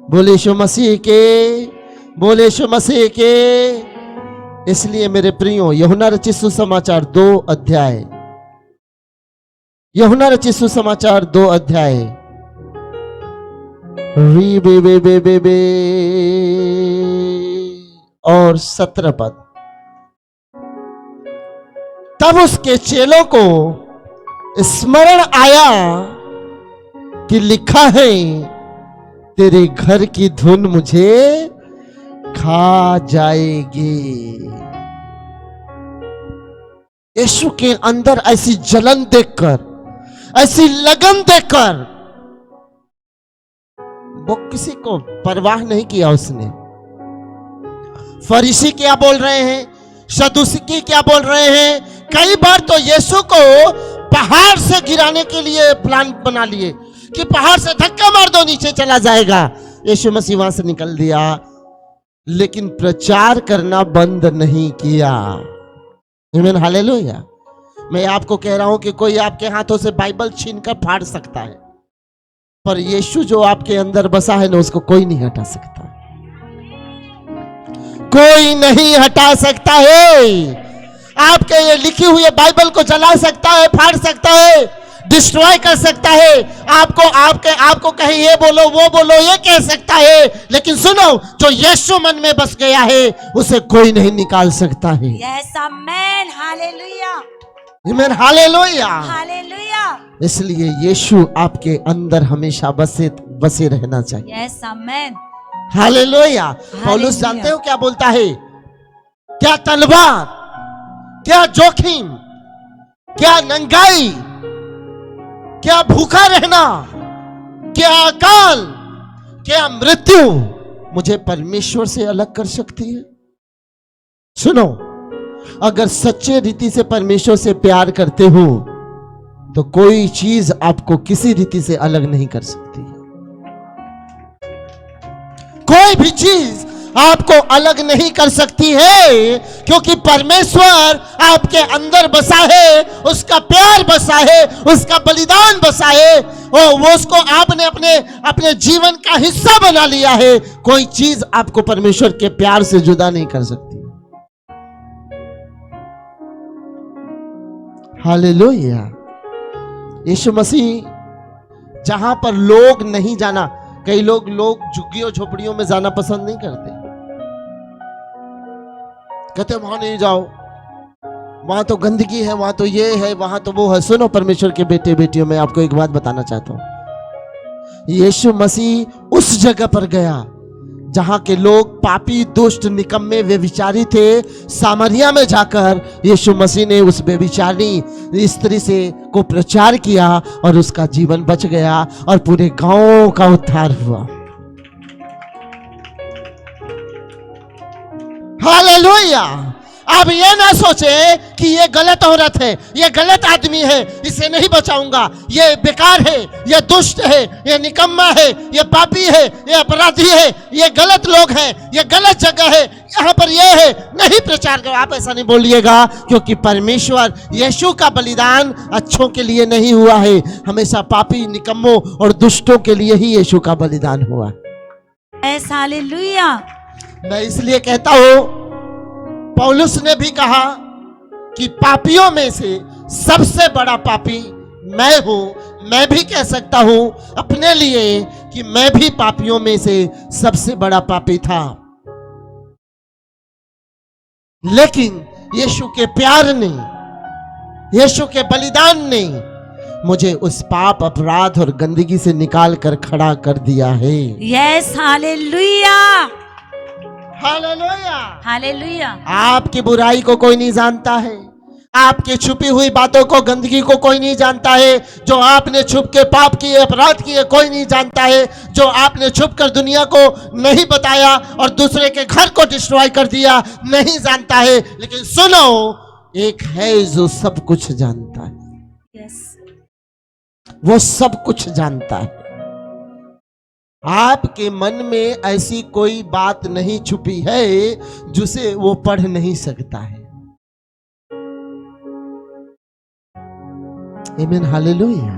बोले यीशु मसीह के, बोले यीशु मसीह के। इसलिए मेरे प्रियो, यूहन्ना रचित सुसमाचार 2 अध्याय, यूहन्ना रचित सुसमाचार 2 अध्याय री बे बे बे बे बे और 17 पद। तब उसके चेलों को स्मरण आया कि लिखा है, तेरे घर की धुन मुझे खा जाएगी। यीशु के अंदर ऐसी जलन देखकर, ऐसी लगन देखकर, वो किसी को परवाह नहीं किया उसने। फरीसी क्या बोल रहे हैं, सदूसी क्या बोल रहे हैं। कई बार तो यीशु को पहाड़ से गिराने के लिए प्लान बना लिए कि पहाड़ से धक्का मार दो, नीचे चला जाएगा। यीशु मसीह वहां से निकल दिया, लेकिन प्रचार करना बंद नहीं किया। आमीन। हालेलुया। मैं आपको कह रहा हूं कि कोई आपके हाथों से बाइबल छीनकर फाड़ सकता है, पर यीशु जो आपके अंदर बसा है ना, उसको कोई नहीं हटा सकता, कोई नहीं हटा सकता है। आपके ये लिखी हुई बाइबल को जला सकता है, फाड़ सकता है, डिस्ट्रॉय कर सकता है, आपको कहे ये बोलो वो बोलो ये कह सकता है, लेकिन सुनो, जो यीशु मन में बस गया है उसे कोई नहीं निकाल सकता है। Yes amen. हालेलुया। आमीन। हालेलुया। हालेलुया। इसलिए यीशु आपके अंदर हमेशा बसे रहना चाहिए। Yes amen. हालेलुया। पौलुस जानते हो क्या बोलता है? क्या तलवार, क्या जोखिम, क्या नंगाई, क्या भूखा रहना, क्या अकाल, क्या मृत्यु मुझे परमेश्वर से अलग कर सकती है? सुनो, अगर सच्चे रीति से परमेश्वर से प्यार करते हो तो कोई चीज आपको किसी रीति से अलग नहीं कर सकती है। कोई भी चीज आपको अलग नहीं कर सकती है, क्योंकि परमेश्वर आपके अंदर बसा है, उसका प्यार बसा है, उसका बलिदान बसा है, और वो उसको आपने अपने अपने जीवन का हिस्सा बना लिया है। कोई चीज आपको परमेश्वर के प्यार से जुदा नहीं कर सकती। हालेलुया। यीशु मसीह जहां पर लोग नहीं जाना, कई लोग झुग्गियों झोपड़ियों में जाना पसंद नहीं करते, कहते वहां नहीं जाओ, वहां तो गंदगी है, वहां तो ये है, वहां तो वो है। सुनो परमेश्वर के बेटे बेटियों, मैं आपको एक बात बताना चाहता हूं। यीशु मसीह उस जगह पर गया जहां के लोग पापी, दुष्ट, निकम्मे, व्यभिचारी थे। सामरिया में जाकर यीशु मसीह ने उस व्यभिचारी स्त्री से को प्रचार किया और उसका जीवन बच गया और पूरे गांव का उद्धार हुआ। हालेलुया। अब ये ना सोचे कि ये गलत औरत है, ये गलत आदमी है, इसे नहीं बचाऊंगा, ये बेकार है, ये दुष्ट है, ये निकम्मा है, ये पापी है, ये अपराधी है, ये गलत लोग हैं, ये गलत जगह है, यहाँ पर ये है, नहीं प्रचार करो। आप ऐसा नहीं बोलिएगा, क्योंकि परमेश्वर यीशु का बलिदान अच्छों के लिए नहीं हुआ है, हमेशा पापी, निकम्मों और दुष्टों के लिए ही यीशु का बलिदान हुआ। हालेलुया। मैं इसलिए कहता हूं, पौलुस ने भी कहा कि पापियों में से सबसे बड़ा पापी मैं हूं। मैं भी कह सकता हूं अपने लिए कि मैं भी पापियों में से सबसे बड़ा पापी था, लेकिन यीशु के प्यार ने, यीशु के बलिदान ने मुझे उस पाप, अपराध और गंदगी से निकाल कर खड़ा कर दिया है। Yes, hallelujah, hallelujah, hallelujah. आपकी बुराई को कोई नहीं जानता है, आपकी छुपी हुई बातों को, गंदगी को कोई नहीं जानता है। जो आपने छुप के पाप किए, अपराध किए, कोई नहीं जानता है। जो आपने छुप कर दुनिया को नहीं बताया और दूसरे के घर को डिस्ट्रॉय कर दिया, नहीं जानता है। लेकिन सुनो, एक है जो सब कुछ जानता है। यस, वो सब कुछ जानता है। आपके मन में ऐसी कोई बात नहीं छुपी है जिसे वो पढ़ नहीं सकता है। आमीन, हालेलुया।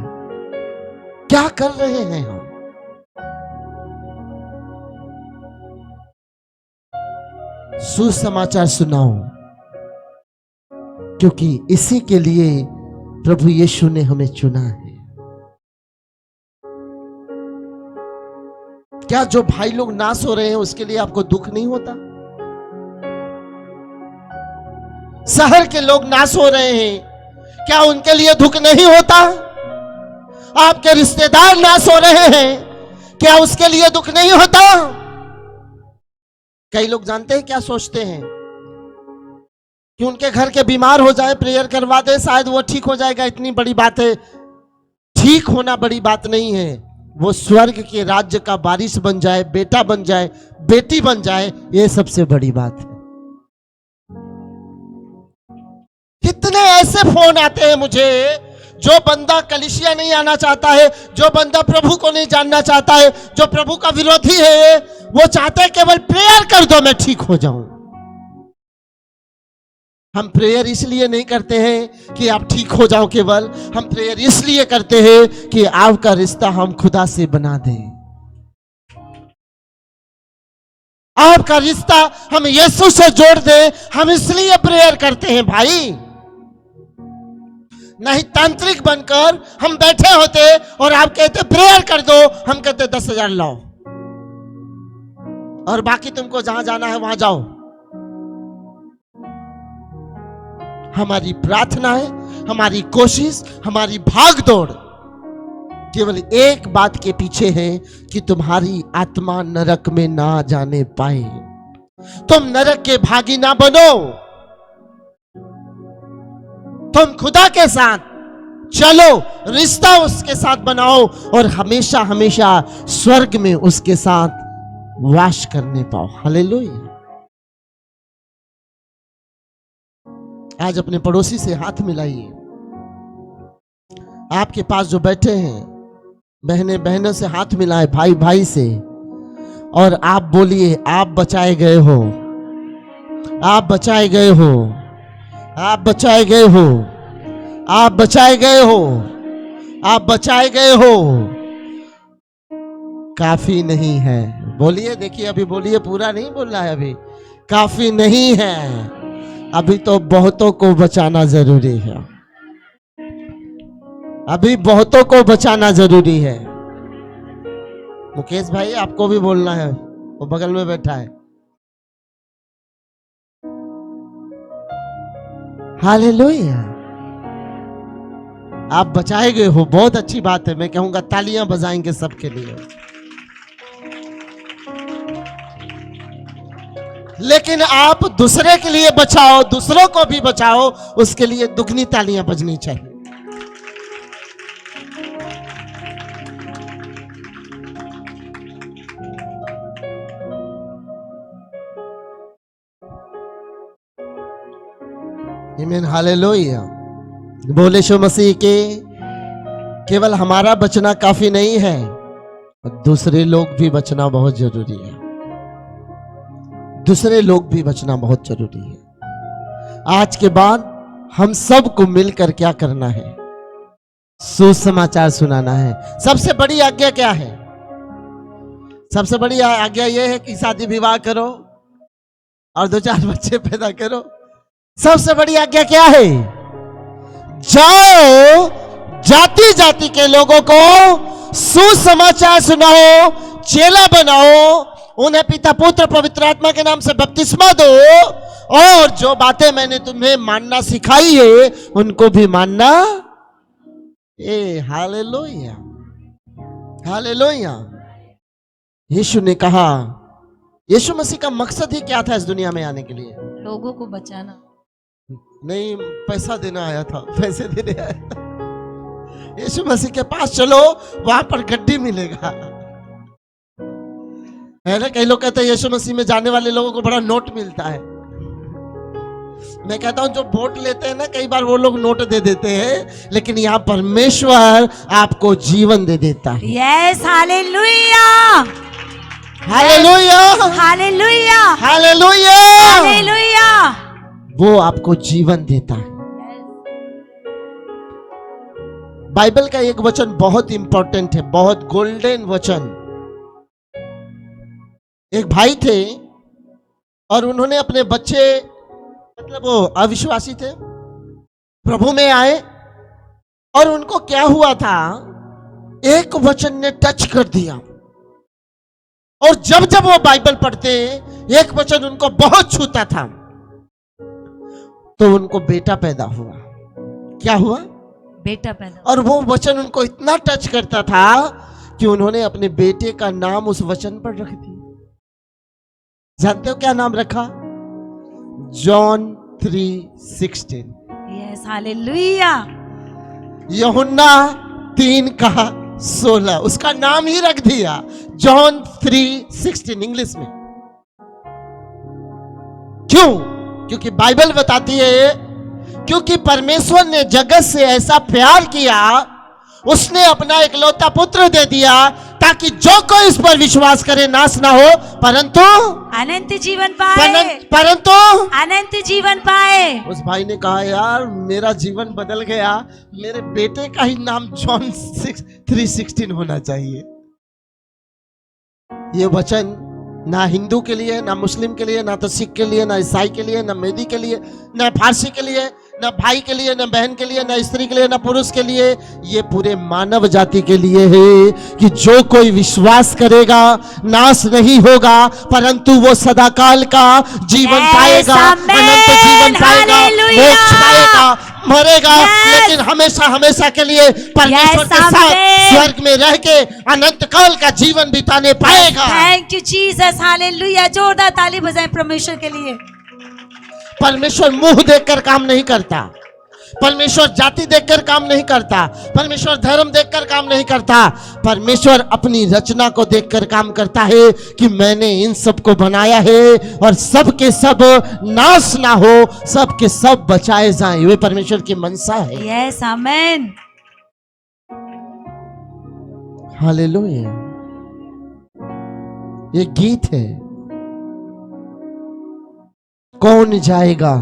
क्या कर रहे हैं हम? सुसमाचार सुनाओ, क्योंकि इसी के लिए प्रभु यीशु ने हमें चुना है। क्या जो भाई लोग नाश हो रहे हैं उसके लिए आपको दुख नहीं होता? शहर के लोग नाश हो रहे हैं, क्या उनके लिए दुख नहीं होता? आपके रिश्तेदार नाश हो रहे हैं, क्या उसके लिए दुख नहीं होता? कई लोग जानते हैं क्या सोचते हैं कि उनके घर के बीमार हो जाए, प्रेयर करवा दे, शायद वो ठीक हो जाएगा, इतनी बड़ी बात है। ठीक होना बड़ी बात नहीं है, वो स्वर्ग के राज्य का वारिस बन जाए, बेटा बन जाए, बेटी बन जाए, ये सबसे बड़ी बात है। कितने ऐसे फोन आते हैं मुझे, जो बंदा कलीसिया नहीं आना चाहता है, जो बंदा प्रभु को नहीं जानना चाहता है, जो प्रभु का विरोधी है, वो चाहता है केवल प्रेयर कर दो मैं ठीक हो जाऊं। हम प्रेयर इसलिए नहीं करते हैं कि आप ठीक हो जाओ, केवल हम प्रेयर इसलिए करते हैं कि आपका रिश्ता हम खुदा से बना दें, आपका रिश्ता हम यीशु से जोड़ दें। हम इसलिए प्रेयर करते हैं भाई। नहीं तांत्रिक बनकर हम बैठे होते और आप कहते प्रेयर कर दो, हम कहते 10,000 लाओ और बाकी तुमको जहां जाना है वहां जाओ। हमारी प्रार्थना है, हमारी कोशिश, हमारी भागदौड़ केवल एक बात के पीछे है कि तुम्हारी आत्मा नरक में ना जाने पाए, तुम नरक के भागी ना बनो, तुम खुदा के साथ चलो, रिश्ता उसके साथ बनाओ और हमेशा हमेशा स्वर्ग में उसके साथ वास करने पाओ। हालेलुया। आज अपने पड़ोसी से हाथ मिलाइए, आपके पास जो बैठे हैं, बहनें बहनों से हाथ मिलाए, भाई भाई से, और आप बोलिए, आप बचाए गए हो, आप बचाए गए हो, आप बचाए गए हो, आप बचाए गए हो, आप बचाए गए हो। काफी नहीं है, बोलिए, देखिए अभी बोलिए, पूरा नहीं बोल रहा है अभी। काफी नहीं है, अभी तो बहुतों को बचाना जरूरी है, अभी बहुतों को बचाना जरूरी है। मुकेश भाई आपको भी बोलना है, वो बगल में बैठा है। हालेलुया, आप बचाए गए हो, बहुत अच्छी बात है। मैं कहूंगा तालियां बजाएंगे सबके लिए। लेकिन आप दूसरे के लिए बचाओ, दूसरों को भी बचाओ, उसके लिए दुगनी तालियां बजनी चाहिए। आमीन, हालेलुया। बोले यीशु मसीह के केवल हमारा बचना काफी नहीं है, दूसरे लोग भी बचना बहुत जरूरी है, दूसरे लोग भी बचना बहुत जरूरी है। आज के बाद हम सबको मिलकर क्या करना है? सुसमाचार सुनाना है। सबसे बड़ी आज्ञा क्या है? सबसे बड़ी आज्ञा यह है कि शादी विवाह करो और 2-4 बच्चे पैदा करो। सबसे बड़ी आज्ञा क्या है? जाओ, जाति जाति के लोगों को सुसमाचार सुनाओ, चेला बनाओ, उन्हें पिता पुत्र पवित्र आत्मा के नाम से बपतिस्मा दो, और जो बातें मैंने तुम्हें मानना सिखाई है उनको भी मानना। Hallelujah, hallelujah. यीशु ने कहा, यीशु मसीह का मकसद ही क्या था इस दुनिया में आने के लिए? लोगों को बचाना नहीं, पैसा देना आया था, पैसे देने आया था। यीशु मसीह के पास चलो, वहां पर गड्डी मिलेगा, है ना। कई लोग कहते हैं यीशु मसीह में जाने वाले लोगों को बड़ा नोट मिलता है। मैं कहता हूं जो वोट लेते हैं ना, कई बार वो लोग नोट दे देते हैं, लेकिन यहाँ परमेश्वर आपको जीवन दे देता है। Yes, hallelujah, hallelujah, hallelujah, hallelujah, hallelujah. वो आपको जीवन देता है। बाइबल का एक वचन बहुत इंपॉर्टेंट है, बहुत गोल्डन वचन। एक भाई थे और उन्होंने अपने बच्चे, मतलब वो अविश्वासी थे, प्रभु में आए, और उनको क्या हुआ था, एक वचन ने टच कर दिया, और जब जब वो बाइबल पढ़ते एक वचन उनको बहुत छूता था, तो उनको बेटा पैदा हुआ। क्या हुआ? बेटा पैदा। और वो वचन उनको इतना टच करता था कि उन्होंने अपने बेटे का नाम उस वचन पर रख दिया। जानते हो क्या नाम रखा? जॉन 3:16। Yes, hallelujah. यूहन्ना 3:16, उसका नाम ही रख दिया, जॉन 3:16 इंग्लिश में। क्यों? क्योंकि बाइबल बताती है, क्योंकि परमेश्वर ने जगत से ऐसा प्यार किया, उसने अपना इकलौता पुत्र दे दिया, ताकि जो कोई इस पर विश्वास करे नाश ना हो, परंतु अनंत जीवन पाए, परंतु अनंत जीवन पाए। उस भाई ने कहा, यार मेरा जीवन बदल गया, मेरे बेटे का ही नाम जॉन 3:16 होना चाहिए। ये वचन ना हिंदू के लिए, ना मुस्लिम के लिए, ना तो सिख के लिए, ना ईसाई के लिए, ना मेदी के लिए, ना फारसी के लिए, ना भाई के लिए, ना बहन के लिए, ना स्त्री के लिए, ना पुरुष के लिए, ये पूरे मानव जाति के लिए है कि जो कोई विश्वास करेगा नाश नहीं होगा, परंतु वो सदाकाल का जीवन पाएगा, अनंत जीवन पाएगा, मोक्ष पाएगा, मरेगा लेकिन हमेशा हमेशा के लिए परमेश्वर के साथ स्वर्ग में रह के अनंत काल का जीवन बिताने पाएगा। Thank you Jesus, hallelujah. जोरदार ताली बजाएं परमेश्वर के लिए। परमेश्वर मुंह देखकर काम नहीं करता, परमेश्वर जाति देखकर काम नहीं करता, परमेश्वर धर्म देखकर काम नहीं करता, परमेश्वर अपनी रचना को देखकर काम करता है कि मैंने इन सब को बनाया है और सब के सब नाश ना हो, सब के सब बचाए जाएं। वे परमेश्वर की मनसा है। यस, आमेन, हालेलुया। ये गीत है। कौन जाएगा,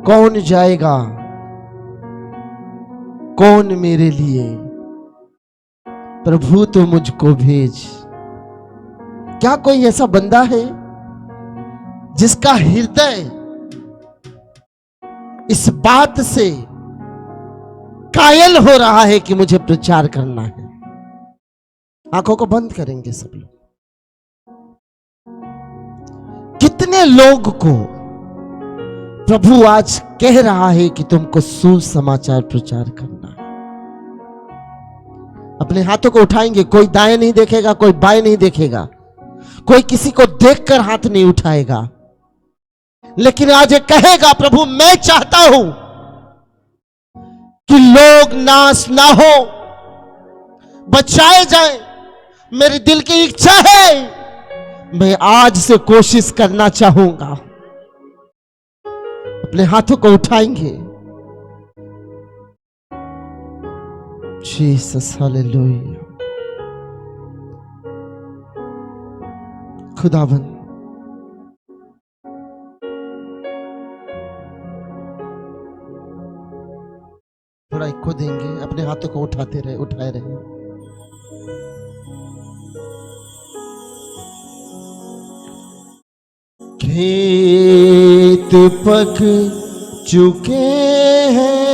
कौन जाएगा, कौन मेरे लिए, प्रभु तो मुझको भेज। क्या कोई ऐसा बंदा है जिसका हृदय इस बात से कायल हो रहा है कि मुझे प्रचार करना है? आंखों को बंद करेंगे सब लोग। कितने लोग को प्रभु आज कह रहा है कि तुमको सुसमाचार प्रचार करना है? अपने हाथों को उठाएंगे। कोई दाएं नहीं देखेगा, कोई बाएं नहीं देखेगा, कोई किसी को देखकर हाथ नहीं उठाएगा, लेकिन आज ये कहेगा, प्रभु मैं चाहता हूं कि लोग नाश ना हो, बचाए जाएं। मेरे दिल की इच्छा है, मैं आज से कोशिश करना चाहूंगा। अपने हाथों को उठाएंगे। Jesus hallelujah. खुदावन थोड़ा इको देंगे। अपने हाथों को उठाते रहे, उठाए रहे। खेत पक चुके हैं,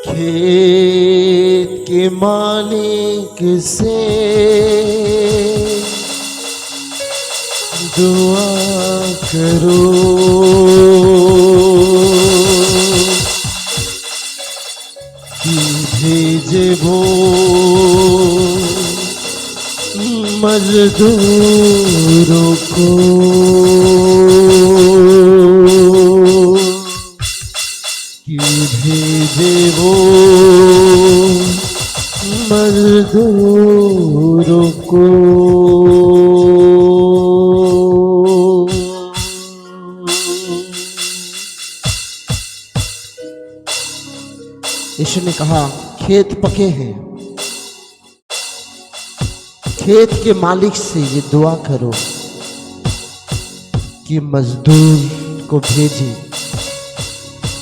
खेत के मालिक से दुआ करो कि भेजे वो मजदूरों को, कि भेजे वो मजदूरों को। यीशु ने कहा खेत पके हैं, खेत के मालिक से ये दुआ करो कि मजदूर को भेजे,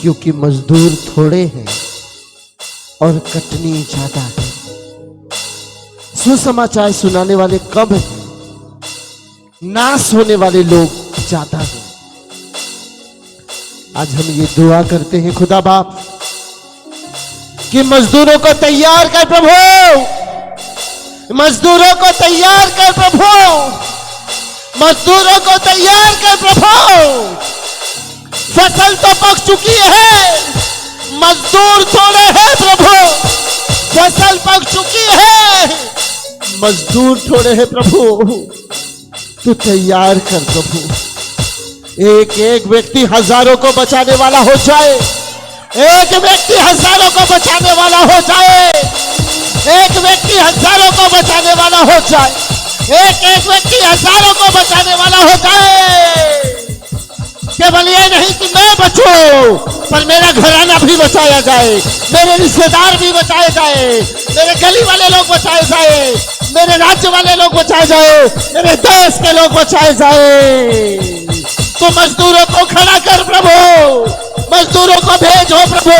क्योंकि मजदूर थोड़े हैं और कटनी ज्यादा है। सुसमाचार सुनाने वाले कम हैं, नाश होने वाले लोग ज्यादा हैं। आज हम ये दुआ करते हैं खुदा बाप कि मजदूरों को तैयार कर प्रभु, मजदूरों को तैयार कर प्रभु, मजदूरों को तैयार कर प्रभु। फसल तो पक चुकी है, मजदूर थोड़े हैं प्रभु। फसल पक चुकी है, मजदूर थोड़े हैं प्रभु। तू तैयार कर प्रभु। एक एक व्यक्ति हजारों को बचाने वाला हो जाए, एक व्यक्ति हजारों को बचाने वाला हो जाए, एक व्यक्ति हजारों को बचाने वाला हो जाए, एक एक व्यक्ति हजारों को बचाने वाला हो जाए। केवल ये नहीं कि मैं बचूं, पर मेरा घराना भी बचाया जाए, मेरे रिश्तेदार भी बचाए जाए, मेरे गली वाले लोग बचाए जाए, मेरे राज्य वाले लोग बचाए जाए, मेरे देश के लोग बचाए जाए। तो मजदूरों को खड़ा कर प्रभु, मजदूरों को भेजो प्रभु।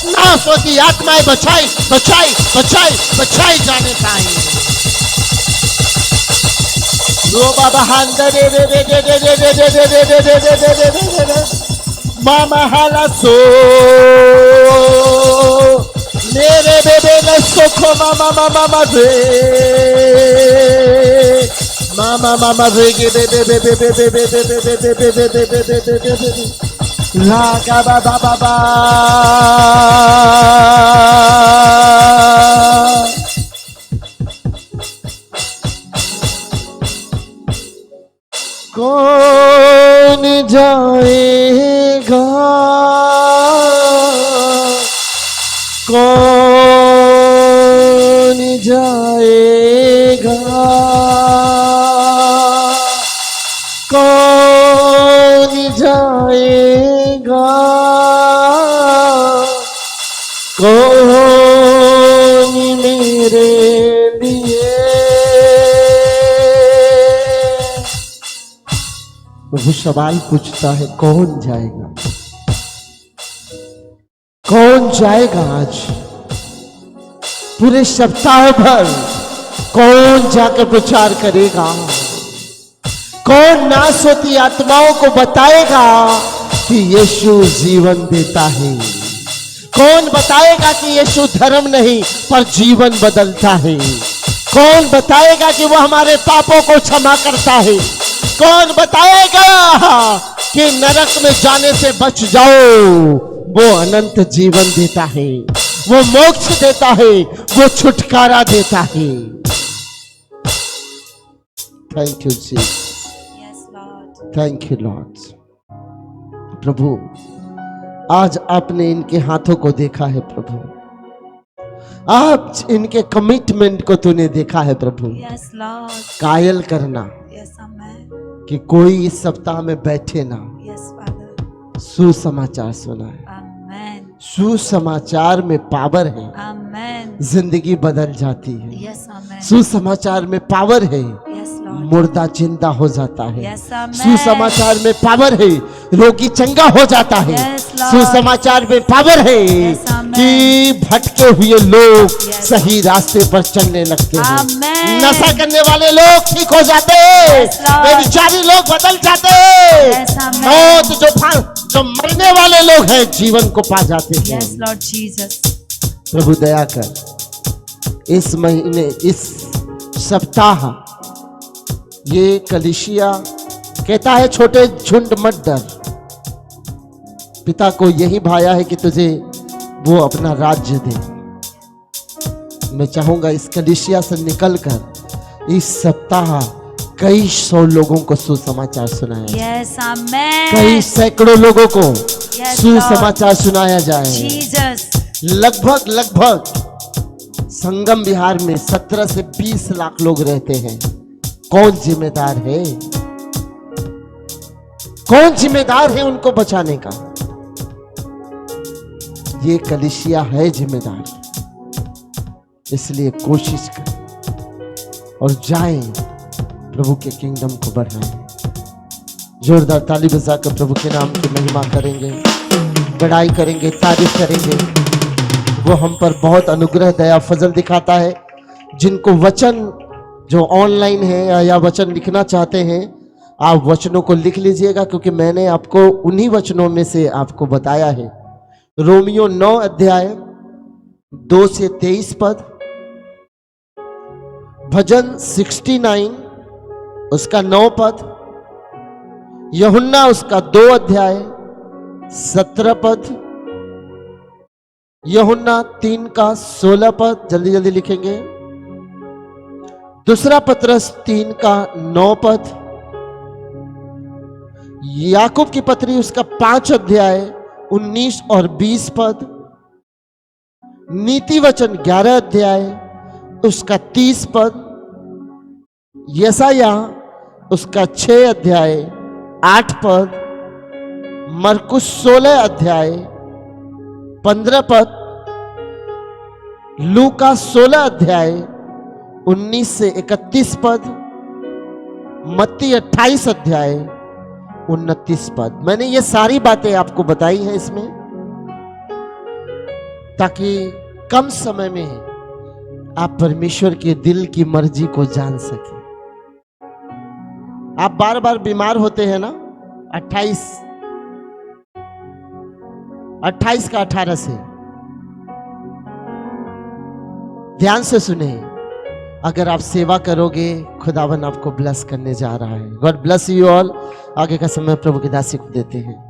नाश होती आत्माएं बचाई बचाई बचाई बचाई जाने पाएंगे। बाबा हांडे दे दे दे दे दे दे दे दे दे दे दे दे दे दे दे मामा हाला सो मेरे बेबे न सुखो मामा मामा दे मामा मामा दे के दे दे दे दे दे दे दे दे दे दे दे दे दे दे दे दे दे लागा बाबा बाबा कौन जाएगा, कौन जाएगा, कौन जाएगा, कौन मेरे लिए। वो सवाल पूछता है, कौन जाएगा, कौन जाएगा आज पूरे सप्ताह भर, कौन जाकर प्रचार करेगा, कौन नाश होती आत्माओं को बताएगा कि यीशु जीवन देता है, कौन बताएगा कि यीशु धर्म नहीं पर जीवन बदलता है, कौन बताएगा कि वो हमारे पापों को क्षमा करता है, कौन बताएगा कि नरक में जाने से बच जाओ, वो अनंत जीवन देता है, वो मोक्ष देता है, वो छुटकारा देता है। Thank you Jesus, Yes, Lord. Thank you Lord. प्रभु आज आपने इनके हाथों को देखा है प्रभु, आप इनके कमिटमेंट को तूने देखा है प्रभु। Yes, Lord. कायल करना Yes, Amen. कि कोई इस सप्ताह में बैठे ना, Yes, Father. सुसमाचार सुना है। Amen. सुसमाचार में पावर है, Amen. जिंदगी बदल जाती है। Yes, Amen. सुसमाचार में पावर है, Yes, Lord. मुर्दा जिंदा हो जाता है। Yes, Amen. सुसमाचार में पावर है, रोगी चंगा हो जाता है। Yes, Lord. सुसमाचार में पावर है Yes, Amen. कि भटके हुए लोग Yes. सही रास्ते पर चलने लगते हैं। Amen. नशा करने वाले लोग ठीक हो जाते हैं, Yes, Lord. बेविचारी लोग बदल जाते हैं। Yes, Amen. मौत जो मरने वाले लोग हैं जीवन को पा जाते हैं। Yes, Lord Jesus. प्रभु दया कर, इस महीने इस सप्ताह ये कलीसिया कहता है छोटे झुंड मत डर, पिता को यही भाया है कि तुझे वो अपना राज्य दे। मैं चाहूंगा इस कलीसिया से निकलकर इस सप्ताह कई 100 लोगों को सुसमाचार सुनाया जाए, Yes, Amen. कई सैकड़ों लोगों को Yes, सुसमाचार सुनाया जाए। Jesus. लगभग संगम बिहार में 17 से 20 लाख लोग रहते हैं। कौन जिम्मेदार है, कौन जिम्मेदार है उनको बचाने का? ये कलीसिया है जिम्मेदार। इसलिए कोशिश करें और जाएं, प्रभु के किंगडम को बढ़ाएं। जोरदार ताली बजाकर प्रभु के नाम की महिमा करेंगे, बड़ाई करेंगे, तारीफ करेंगे। वो हम पर बहुत अनुग्रह दया फजल दिखाता है। जिनको वचन जो ऑनलाइन है या वचन लिखना चाहते हैं, आप वचनों को लिख लीजिएगा, क्योंकि मैंने आपको उन्हीं वचनों में से आपको बताया है। रोमियो 9 अध्याय 2 से 23 पद, भजन 69 उसका 9 पद, यूहन्ना उसका 2 अध्याय 17 पद, यूहन्ना 3 का 16 पद, जल्दी जल्दी लिखेंगे। दूसरा पत्रस 3 का 9 पद, याकूब की पत्री उसका 5 अध्याय 19 और 20 पद, नीति वचन 11 अध्याय उसका 30 पद, यशाया उसका 6 अध्याय 8 पद, मरकुस 16 अध्याय 15 पद, लूका 16 अध्याय 19 से 31 पद, मत्ती 28 अध्याय 29 पद। मैंने ये सारी बातें आपको बताई हैं इसमें, ताकि कम समय में आप परमेश्वर के दिल की मर्जी को जान सके। आप बार बार बीमार होते हैं ना, 28 का 18 से ध्यान से सुने। अगर आप सेवा करोगे, खुदावन आपको ब्लेस करने जा रहा है। God bless you all. आगे का समय प्रभु की दासी को देते हैं।